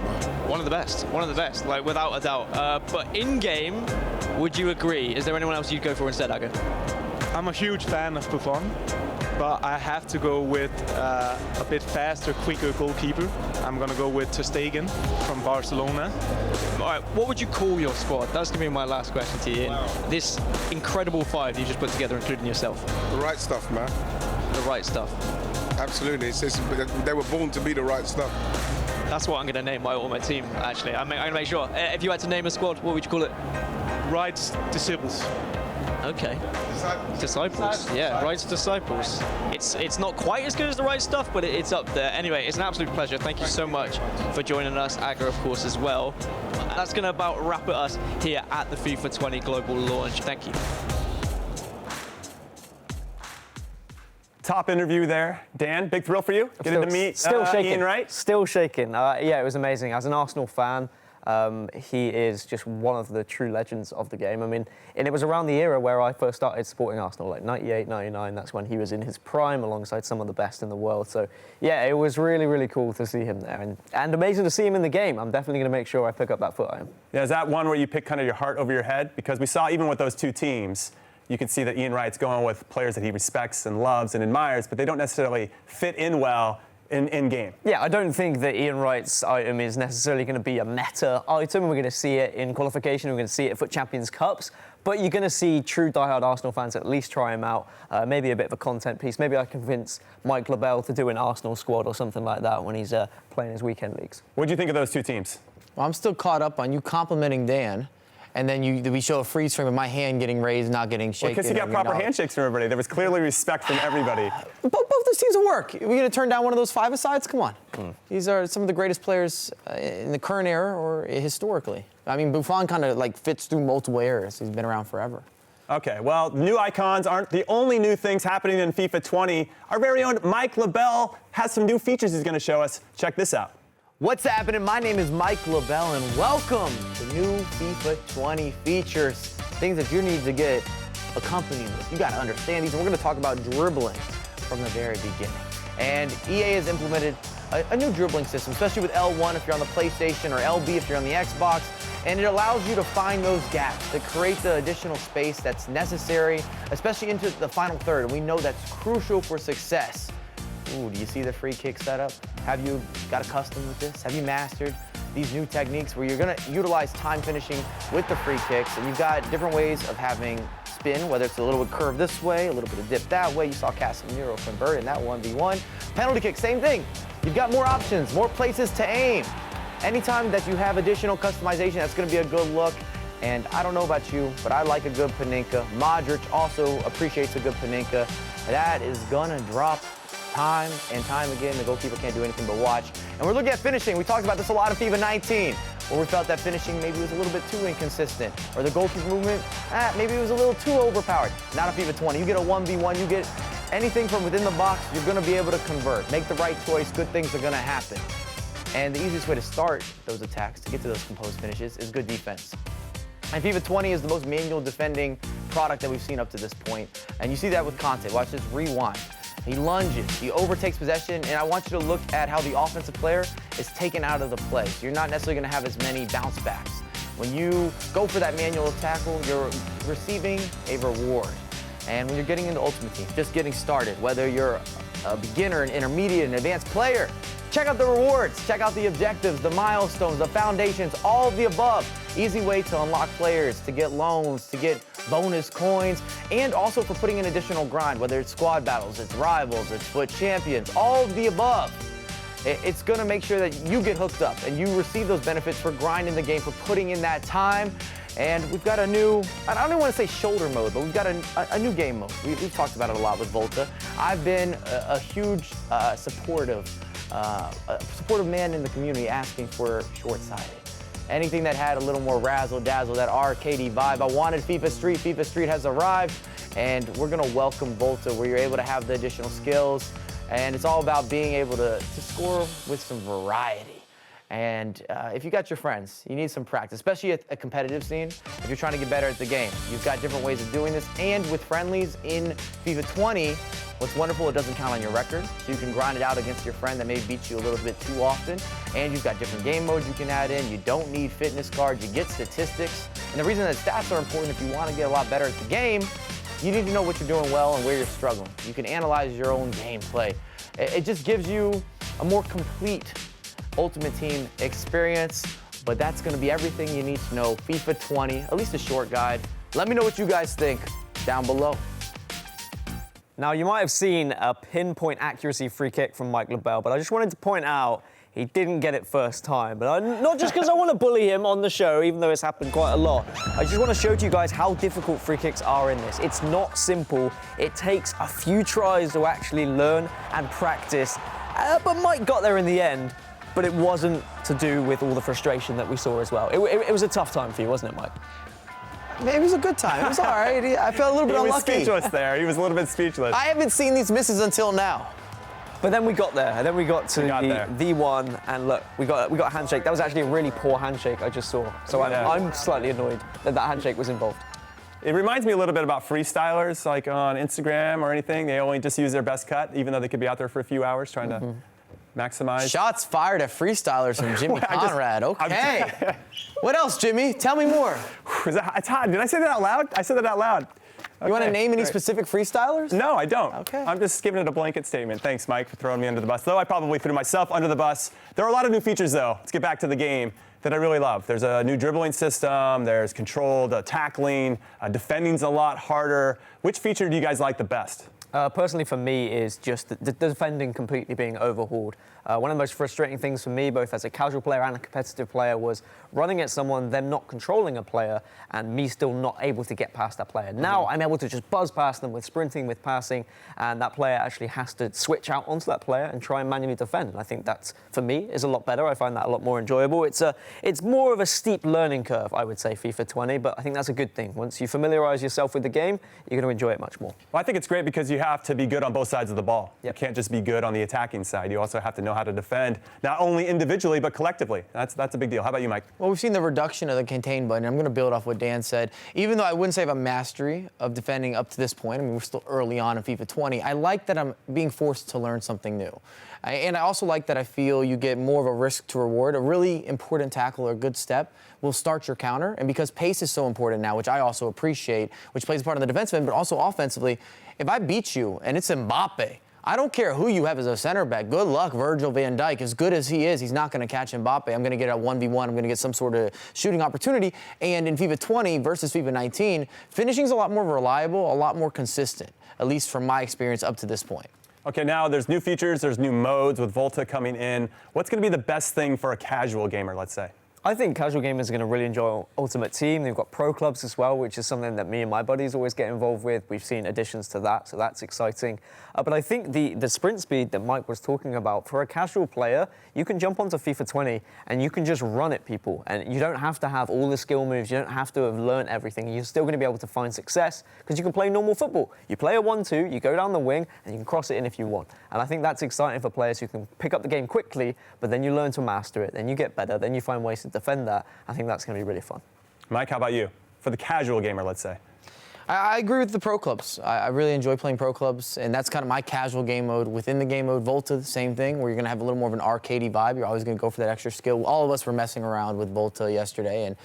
One of the best, like without a doubt. But in game, would you agree? Is there anyone else you'd go for instead, Aga? I'm a huge fan of Buffon, but I have to go with a bit faster, quicker goalkeeper. I'm going to go with Ter Stegen from Barcelona. All right, what would you call your squad? That's going to be my last question to you. Wow. This incredible 5 you just put together, including yourself. The right stuff, man. The right stuff. Absolutely. They were born to be the right stuff. That's what I'm going to name my team, actually. I'm going to make sure. If you had to name a squad, what would you call it? Right Disciples. Okay. Disciples. Yeah, Right Disciples. It's not quite as good as the right stuff, but it's up there. Anyway, it's an absolute pleasure. Thank you so much for joining us, Aga, of course, as well. That's going to about wrap it us here at the FIFA 20 Global Launch. Thank you. Top interview there. Dan, big thrill for you? Getting to meet Ian Wright? Still shaking. Yeah, it was amazing. As an Arsenal fan, he is just one of the true legends of the game. I mean, and it was around the era where I first started supporting Arsenal, like 98, 99. That's when he was in his prime alongside some of the best in the world. So, yeah, it was really, really cool to see him there. And amazing to see him in the game. I'm definitely going to make sure I pick up that foot iron. Yeah, is that one where you pick kind of your heart over your head? Because we saw even with those two teams, you can see that Ian Wright's going with players that he respects and loves and admires, but they don't necessarily fit in well in game. Yeah, I don't think that Ian Wright's item is necessarily going to be a meta item. We're going to see it in qualification. We're going to see it at FUT Champions Cups. But you're going to see true diehard Arsenal fans at least try him out. Maybe a bit of a content piece. Maybe I convince Mike LaBelle to do an Arsenal squad or something like that when he's playing his weekend leagues. What do you think of those two teams? Well, I'm still caught up on you complimenting Dan. And then we show a freeze frame of my hand getting raised, not getting shaken. Because he got proper handshakes from everybody. There was clearly respect from everybody. Both those teams will work. We're going to turn down one of those 5-a-sides? Come on. These are some of the greatest players in the current era or historically. I mean, Buffon kind of like fits through multiple eras. He's been around forever. Okay, well, new icons aren't the only new things happening in FIFA 20. Our very own Mike LaBelle has some new features he's going to show us. Check this out. What's happening? My name is Mike LaBelle, and welcome to new FIFA 20 features. Things that you need to get accompanied with. You got to understand these. And we're going to talk about dribbling from the very beginning. And EA has implemented a new dribbling system, especially with L1 if you're on the PlayStation or LB if you're on the Xbox. And it allows you to find those gaps, to create the additional space that's necessary, especially into the final third. And we know that's crucial for success. Ooh, do you see the free kick setup? Have you got accustomed with this? Have you mastered these new techniques where you're going to utilize time finishing with the free kicks? And you've got different ways of having spin, whether it's a little bit curved this way, a little bit of dip that way. You saw Casemiro convert in that 1v1. Penalty kick, same thing. You've got more options, more places to aim. Anytime that you have additional customization, that's going to be a good look. And I don't know about you, but I like a good Panenka. Modric also appreciates a good Panenka. That is going to drop time and time again. The goalkeeper can't do anything but watch. And we're looking at finishing. We talked about this a lot in FIFA 19, where we felt that finishing maybe was a little bit too inconsistent, or the goalkeeper movement, maybe it was a little too overpowered. Not in FIFA 20. You get a 1v1, you get anything from within the box, you're going to be able to convert. Make the right choice, good things are going to happen. And the easiest way to start those attacks, to get to those composed finishes, is good defense. And FIFA 20 is the most manual defending product that we've seen up to this point. And you see that with Conte. Watch this rewind. He lunges, he overtakes possession, and I want you to look at how the offensive player is taken out of the play. So you're not necessarily going to have as many bounce backs. When you go for that manual tackle, you're receiving a reward. And when you're getting into Ultimate Team, just getting started, whether you're a beginner, an intermediate, an advanced player. Check out the rewards, check out the objectives, the milestones, the foundations, all of the above. Easy way to unlock players, to get loans, to get bonus coins, and also for putting in additional grind, whether it's squad battles, it's rivals, it's foot champions, all of the above. It's gonna make sure that you get hooked up and you receive those benefits for grinding the game, for putting in that time. And we've got a new, I don't even want to say shoulder mode, but we've got a new game mode. We've talked about it a lot with VOLTA. I've been a huge supportive man in the community asking for short-sighted. Anything that had a little more razzle-dazzle, that arcadey vibe. I wanted FIFA Street. FIFA Street has arrived, and we're gonna welcome VOLTA, where you're able to have the additional skills. And it's all about being able to score with some variety. And if you got your friends, you need some practice, especially at a competitive scene. If you're trying to get better at the game, you've got different ways of doing this. And with friendlies in FIFA 20, what's wonderful, it doesn't count on your record. So you can grind it out against your friend that may beat you a little bit too often. And you've got different game modes you can add in. You don't need fitness cards. You get statistics. And the reason that stats are important, if you want to get a lot better at the game, you need to know what you're doing well and where you're struggling. You can analyze your own gameplay. It just gives you a more complete Ultimate Team experience, but that's gonna be everything you need to know. FIFA 20, at least a short guide. Let me know what you guys think down below. Now, you might have seen a pinpoint accuracy free kick from Mike LaBelle, but I just wanted to point out he didn't get it first time. But not just because I want to bully him on the show, even though it's happened quite a lot. I just want to show to you guys how difficult free kicks are in this. It's not simple. It takes a few tries to actually learn and practice. But Mike got there in the end. But it wasn't to do with all the frustration that we saw as well. It was a tough time for you, wasn't it, Mike? It was a good time. It was all right. I felt a little bit unlucky. He was speechless there. He was a little bit speechless. I haven't seen these misses until now. But then we got there, and then we got to the one, and look, we got a handshake. That was actually a really poor handshake I just saw. So I'm slightly annoyed that handshake was involved. It reminds me a little bit about freestylers, like on Instagram or anything. They only just use their best cut, even though they could be out there for a few hours trying to maximize. Shots fired at freestylers from Jimmy Conrad. Okay. What else, Jimmy? Tell me more. It's hot. Did I say that out loud? I said that out loud. You want to name any specific freestylers? No, I don't. Okay. I'm just giving it a blanket statement. Thanks, Mike, for throwing me under the bus. Though I probably threw myself under the bus. There are a lot of new features, though. Let's get back to the game that I really love. There's a new dribbling system. There's controlled tackling. Defending's a lot harder. Which feature do you guys like the best? Personally, for me, is just the defending completely being overhauled. One of the most frustrating things for me, both as a casual player and a competitive player, was running at someone, them not controlling a player, and me still not able to get past that player. Now I'm able to just buzz past them with sprinting, with passing, and that player actually has to switch out onto that player and try and manually defend. And I think that's, for me, is a lot better. I find that a lot more enjoyable. It's more of a steep learning curve, I would say, FIFA 20, but I think that's a good thing. Once you familiarize yourself with the game, you're going to enjoy it much more. Well, I think it's great because you have to be good on both sides of the ball. Yep. You can't just be good on the attacking side. You also have to know how to defend, not only individually, but collectively. That's a big deal. How about you, Mike? Well, we've seen the reduction of the contain button. I'm going to build off what Dan said. Even though I wouldn't say I have a mastery of defending up to this point, I mean, we're still early on in FIFA 20, I like that I'm being forced to learn something new. And I also like that I feel you get more of a risk to reward. A really important tackle or a good step will start your counter. And because pace is so important now, which I also appreciate, which plays a part of the defensive end, but also offensively, if I beat you and it's Mbappe, I don't care who you have as a center back. Good luck, Virgil van Dijk. As good as he is, he's not going to catch Mbappe. I'm going to get a 1v1. I'm going to get some sort of shooting opportunity. And in FIFA 20 versus FIFA 19, finishing's a lot more reliable, a lot more consistent, at least from my experience up to this point. Okay, now there's new features, there's new modes with VOLTA coming in. What's going to be the best thing for a casual gamer, let's say? I think casual gamers are going to really enjoy Ultimate Team. They've got pro clubs as well, which is something that me and my buddies always get involved with. We've seen additions to that, so that's exciting. But I think the sprint speed that Mike was talking about, for a casual player, you can jump onto FIFA 20 and you can just run at people. And you don't have to have all the skill moves. You don't have to have learned everything. You're still going to be able to find success because you can play normal football. You play a 1-2, you go down the wing, and you can cross it in if you want. And I think that's exciting for players who can pick up the game quickly, but then you learn to master it. Then you get better. Then you find ways to defend that. I think that's going to be really fun. Mike, how about you? For the casual gamer, let's say. I agree with the pro clubs. I really enjoy playing pro clubs, and that's kind of my casual game mode. Within the game mode, VOLTA, the same thing, where you're going to have a little more of an arcadey vibe. You're always going to go for that extra skill. All of us were messing around with VOLTA yesterday, and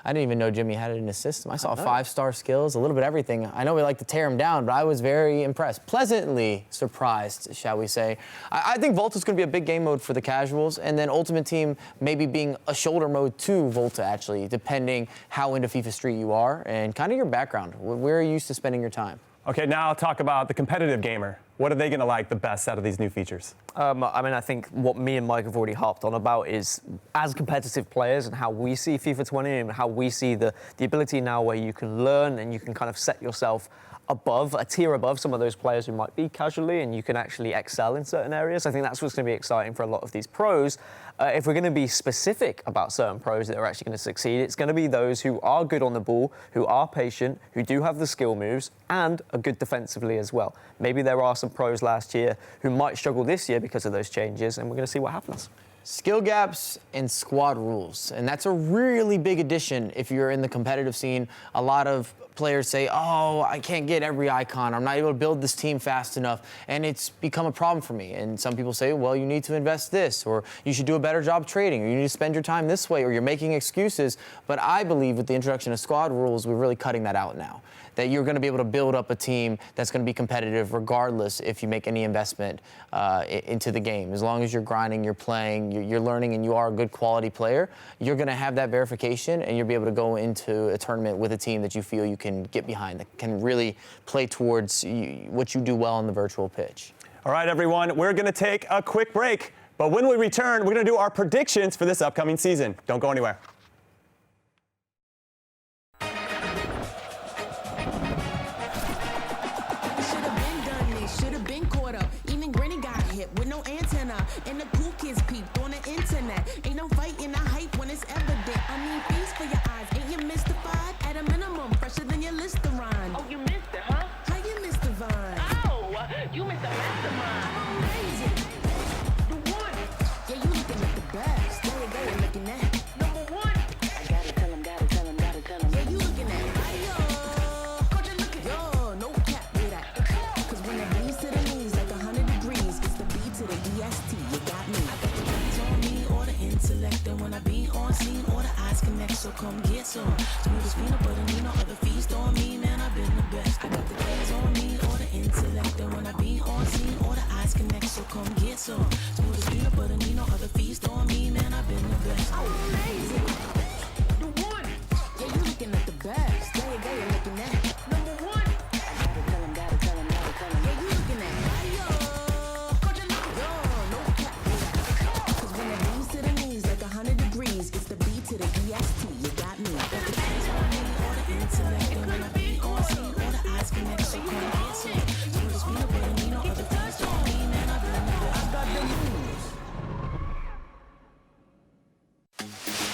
I didn't even know Jimmy had it in his system. I saw 5-star skills, a little bit of everything. I know we like to tear him down, but I was very impressed. Pleasantly surprised, shall we say. I think VOLTA's going to be a big game mode for the casuals, and then Ultimate Team maybe being a shoulder mode to VOLTA, actually, depending how into FIFA Street you are and kind of your background. Where are you used to spending your time? Okay, now I'll talk about the competitive gamer. What are they going to like the best out of these new features? I think what me and Mike have already harped on about is, as competitive players and how we see FIFA 20 and how we see the ability now where you can learn and you can kind of set yourself above, a tier above some of those players who might be casually, and you can actually excel in certain areas. I think that's what's going to be exciting for a lot of these pros. If we're going to be specific about certain pros that are actually going to succeed, it's going to be those who are good on the ball, who are patient, who do have the skill moves, and are good defensively as well. Maybe there are some pros last year who might struggle this year because of those changes, and we're going to see what happens. Skill gaps and squad rules, and that's a really big addition if you're in the competitive scene. A lot of players say, oh, I can't get every icon, I'm not able to build this team fast enough, and it's become a problem for me. And some people say, well, you need to invest this, or you should do a better job trading, or you need to spend your time this way, or you're making excuses. But I believe with the introduction of squad rules, we're really cutting that out now. That you're going to be able to build up a team that's going to be competitive regardless if you make any investment into the game. As long as you're grinding, you're playing, you're learning, and you are a good quality player, you're going to have that verification, and you'll be able to go into a tournament with a team that you feel you can get behind, that can really play towards what you do well on the virtual pitch. All right, everyone, we're going to take a quick break, but when we return, we're going to do our predictions for this upcoming season. Don't go anywhere. With no antenna, and the cool kids peeped on the internet. Ain't no fight in the hype when it's evident. I mean, feast for your eyes, ain't you mystified? At a minimum, fresher than your Listerine. Oh, you missed it, huh? How you missed the vine? Oh, you missed the mastermind. I'm amazing. The one. Yeah, you looking at the best. There you go, you're looking at number one. I gotta tell him, gotta tell him, gotta tell him. Yeah, you looking at yo. Coach, you looking, yo, no cap with that. Cause when the beats to the knees like 100 degrees, it's the beat to the DST, you got me. I got the hands on me or the intellect, and when I be on scene, all the eyes connect, so come get some. Smooth as peanut butter, need no other feast on me, man, I've been the best. I got the hands on me or the intellect, and when I be on scene, all the eyes connect, so come get some. Smooth as peanut butter, need no other feast on me, man, I've been the best. Oh, amazing. The one. Yeah, you looking at the best. There you go, you're looking at number one. I gotta tell him, gotta tell him, gotta tell him. Yeah, you looking at yo. Coach, you looking, yo, no cap with that. Cause when the beats to the knees like 100 degrees, it's the beat to the DST, you got me. I got the hands on me or the intellect, and when I be on scene, all the eyes connect, so come get some. Smooth as peanut butter, need no other feast on me, man, I've been the best. I got the moves.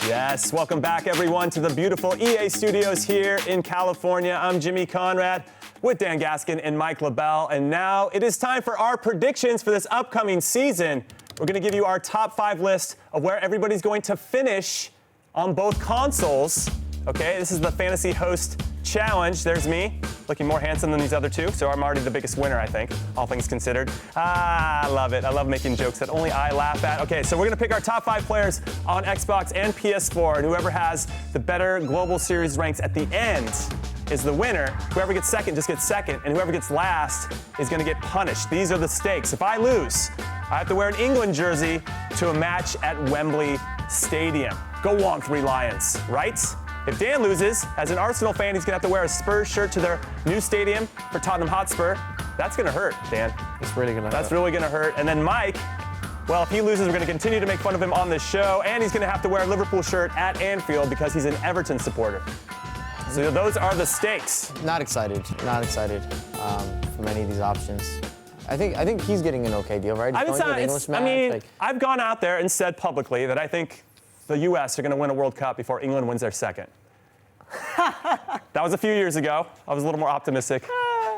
Yes, welcome back, everyone, to the beautiful EA Studios here in California. I'm Jimmy Conrad with Dan Gaskin and Mike LaBelle, and now it is time for our predictions for this upcoming season. We're going to give you our top 5 list of where everybody's going to finish on both consoles. Okay, this is the Fantasy Host Challenge. There's me, looking more handsome than these other two, so I'm already the biggest winner, I think, all things considered. I love it. I love making jokes that only I laugh at. Okay, so we're going to pick our top 5 players on Xbox and PS4, and whoever has the better global series ranks at the end is the winner. Whoever gets second just gets second, and whoever gets last is going to get punished. These are the stakes. If I lose, I have to wear an England jersey to a match at Wembley Stadium. Go on, 3 Lions, right? If Dan loses, as an Arsenal fan, he's going to have to wear a Spurs shirt to their new stadium for Tottenham Hotspur. That's going to hurt, Dan. It's really going to hurt. That's really going to hurt. And then Mike, well, if he loses, we're going to continue to make fun of him on this show, and he's going to have to wear a Liverpool shirt at Anfield because he's an Everton supporter. So those are the stakes. Not excited for many of these options. I think he's getting an okay deal, right? I've gone out there and said publicly that I think the U.S. are going to win a World Cup before England wins their second. That was a few years ago. I was a little more optimistic.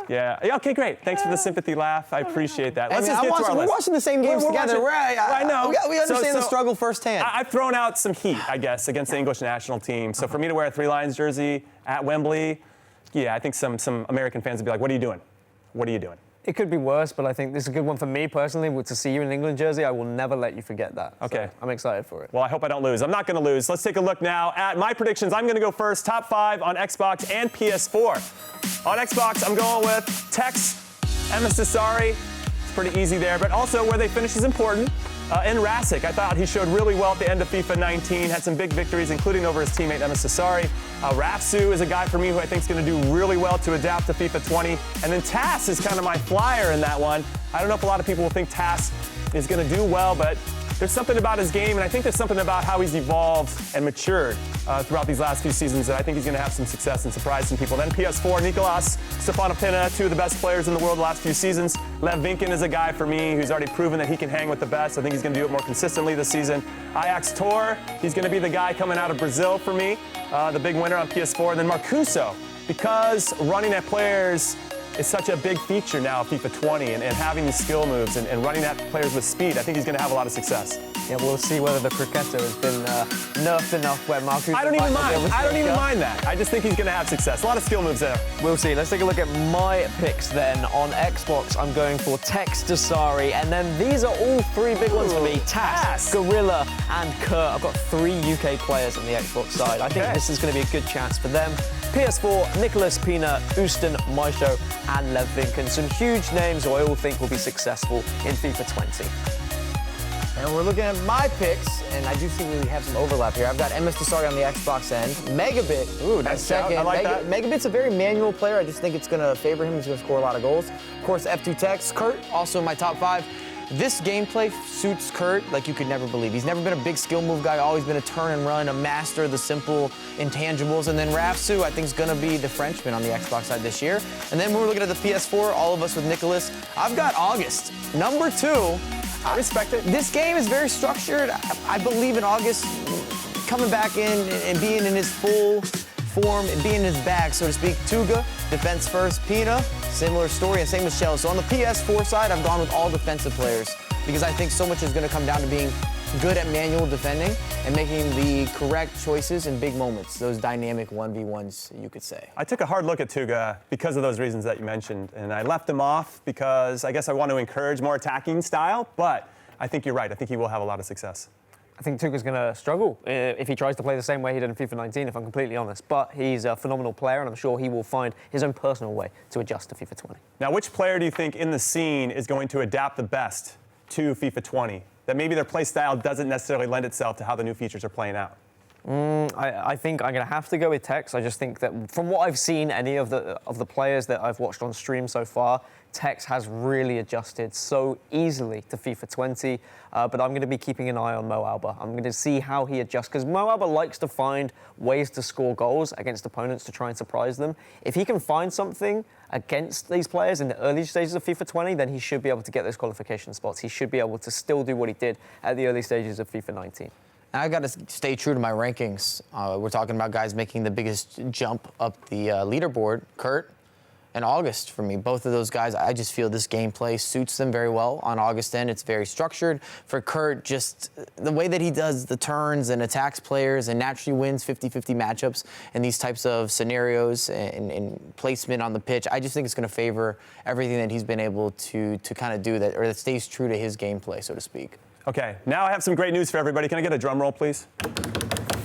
Yeah. Okay, great. Thanks for the sympathy laugh. I appreciate that. Let's just get to our list. We're watching the same games together. I know. We understand the struggle firsthand. I've thrown out some heat, I guess, against the English national team. So for me to wear a 3 Lions jersey at Wembley, Yeah, I think some American fans would be like, what are you doing? What are you doing? It could be worse, but I think this is a good one for me personally. To see you in an England jersey, I will never let you forget that. Okay. So I'm excited for it. Well, I hope I don't lose. I'm not going to lose. Let's take a look now at my predictions. I'm going to go first. Top 5 on Xbox and PS4. On Xbox, I'm going with Tex, Emma Sassari. It's pretty easy there, but also where they finish is important. And Rasic, I thought he showed really well at the end of FIFA 19, had some big victories, including over his teammate Emma Sassari. Rafsu is a guy for me who I think is going to do really well to adapt to FIFA 20. And then Tass is kind of my flyer in that one. I don't know if a lot of people will think Tass is going to do well, but there's something about his game, and I think there's something about how he's evolved and matured throughout these last few seasons that I think he's going to have some success and surprise some people. Then PS4, Nicolas Stefanopina, 2 of the best players in the world the last few seasons. Lev Vinken is a guy for me who's already proven that he can hang with the best. I think he's going to do it more consistently this season. Ajax Tor, he's going to be the guy coming out of Brazil for me, the big winner on PS4. And then Marcuso, because running at players is such a big feature now of FIFA 20 and having these skill moves and running at players with speed. I think he's going to have a lot of success. Yeah, we'll see whether the cricketer has been nerfed enough where Marcus. I don't even mind that. I just think he's going to have success. A lot of skill moves there. We'll see. Let's take a look at my picks then. On Xbox, I'm going for Tex Dasari, and then these are all 3 big ones for me. Tass, Gorilla, and Kurt. I've got 3 UK players on the Xbox side. I think this is going to be a good chance for them. PS4, Nicolas Pina, Oostin, Maestro, and Lev Vinken. Some huge names who I all think will be successful in FIFA 20. And we're looking at my picks, and I do see we have some overlap here. I've got MS Dasari on the Xbox end. Megabit, nice second. I like that. Megabit's a very manual player. I just think it's going to favor him. He's going to score a lot of goals. Of course, F2 Tex. Kurt, also in my top 5. This gameplay suits Kurt like you could never believe. He's never been a big skill move guy, always been a turn and run, a master of the simple intangibles. And then Rafsu, I think, is going to be the Frenchman on the Xbox side this year. And then when we're looking at the PS4, all of us with Nicholas, I've got August, number 2. I respect it. This game is very structured. I believe in August coming back in and being in his full form and being in his bag, so to speak. Tuga, defense first. Pina, similar story, and same with Shell. So on the PS4 side, I've gone with all defensive players because I think so much is going to come down to being good at manual defending and making the correct choices in big moments, those dynamic 1v1s, you could say. I took a hard look at Tuga because of those reasons that you mentioned, and I left him off because I guess I want to encourage more attacking style, but I think you're right. I think he will have a lot of success. I think Tuga's going to struggle if he tries to play the same way he did in FIFA 19, if I'm completely honest. But he's a phenomenal player, and I'm sure he will find his own personal way to adjust to FIFA 20. Now, which player do you think in the scene is going to adapt the best to FIFA 20? That maybe their play style doesn't necessarily lend itself to how the new features are playing out? I think I'm going to have to go with Tex. I just think that from what I've seen, any of the players that I've watched on stream so far, Tex has really adjusted so easily to FIFA 20, but I'm going to be keeping an eye on Mo Alba. I'm going to see how he adjusts, because Mo Alba likes to find ways to score goals against opponents to try and surprise them. If he can find something against these players in the early stages of FIFA 20, then he should be able to get those qualification spots. He should be able to still do what he did at the early stages of FIFA 19. I got to stay true to my rankings. We're talking about guys making the biggest jump up the leaderboard. Kurt and August for me, both of those guys, I just feel this gameplay suits them very well. On August end, it's very structured. For Kurt, just the way that he does the turns and attacks players and naturally wins 50-50 matchups in these types of scenarios and placement on the pitch, I just think it's going to favor everything that he's been able to kind of do that, or that stays true to his gameplay, so to speak. Okay, now I have some great news for everybody. Can I get a drum roll, please?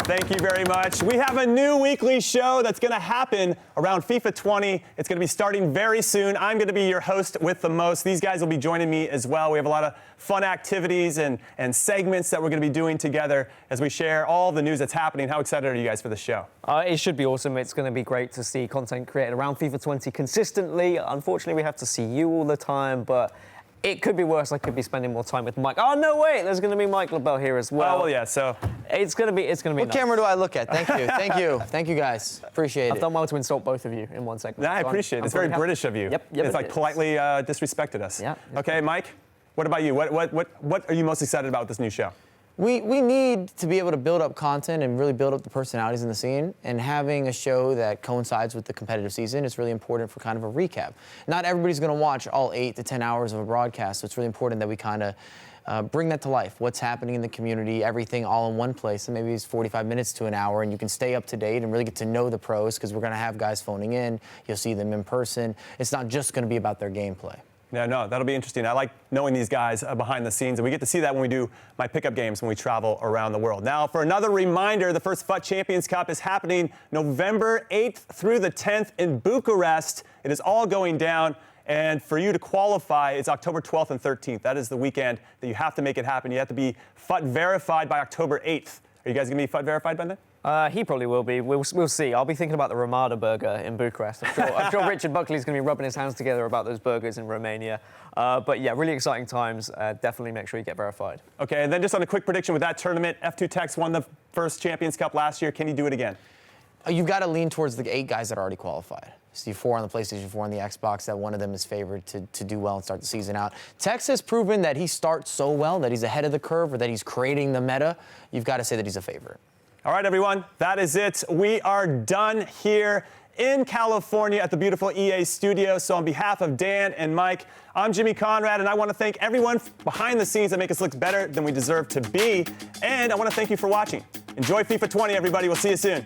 Thank you very much. We have a new weekly show that's going to happen around FIFA 20. It's going to be starting very soon. I'm going to be your host with the most. These guys will be joining me as well. We have a lot of fun activities and segments that we're going to be doing together as we share all the news that's happening. How excited are you guys for the show? It should be awesome. It's going to be great to see content created around FIFA 20 consistently. Unfortunately, we have to see you all the time, but it could be worse. I could be spending more time with Mike. Oh, no, wait. There's going to be Mike LaBelle here as well. Oh, well, yeah, so it's going to be What nice. camera do I look at? Thank you. Thank you. Thank you, guys. Appreciate it. I've done well to insult both of you in one segment. Nah, I appreciate it. It's very British of you. Yep. It's like politely disrespected us. Yeah. Okay, Mike, what about you? What are you most excited about with this new show? We need to be able to build up content and really build up the personalities in the scene, and having a show that coincides with the competitive season is really important for kind of a recap. Not everybody's going to watch all 8 to 10 hours of a broadcast, so it's really important that we kind of bring that to life. What's happening in the community, everything all in one place. And maybe it's 45 minutes to an hour, and you can stay up to date and really get to know the pros, because we're going to have guys phoning in. You'll see them in person. It's not just going to be about their gameplay. Yeah, no, that'll be interesting. I like knowing these guys behind the scenes, and we get to see that when we do my pickup games when we travel around the world. Now, for another reminder, the first FUT Champions Cup is happening November 8th through the 10th in Bucharest. It is all going down, and for you to qualify, it's October 12th and 13th. That is the weekend that you have to make it happen. You have to be FUT verified by October 8th. Are you guys going to be FUT verified by then? He probably will be. We'll see. I'll be thinking about the Ramada burger in Bucharest. I'm sure Richard Buckley's going to be rubbing his hands together about those burgers in Romania. But yeah, really exciting times. Definitely make sure you get verified. Okay, and then just on a quick prediction with that tournament, F2 Techs won the first Champions Cup last year. Can he do it again? You've got to lean towards the 8 guys that are already qualified. So 4 on the PlayStation 4 and the Xbox, that one of them is favored to do well and start the season out. Tex has proven that he starts so well, that he's ahead of the curve, or that he's creating the meta. You've got to say that he's a favorite. All right, everyone, that is it. We are done here in California at the beautiful EA studio. So on behalf of Dan and Mike, I'm Jimmy Conrad, and I want to thank everyone behind the scenes that make us look better than we deserve to be. And I want to thank you for watching. Enjoy FIFA 20, everybody. We'll see you soon.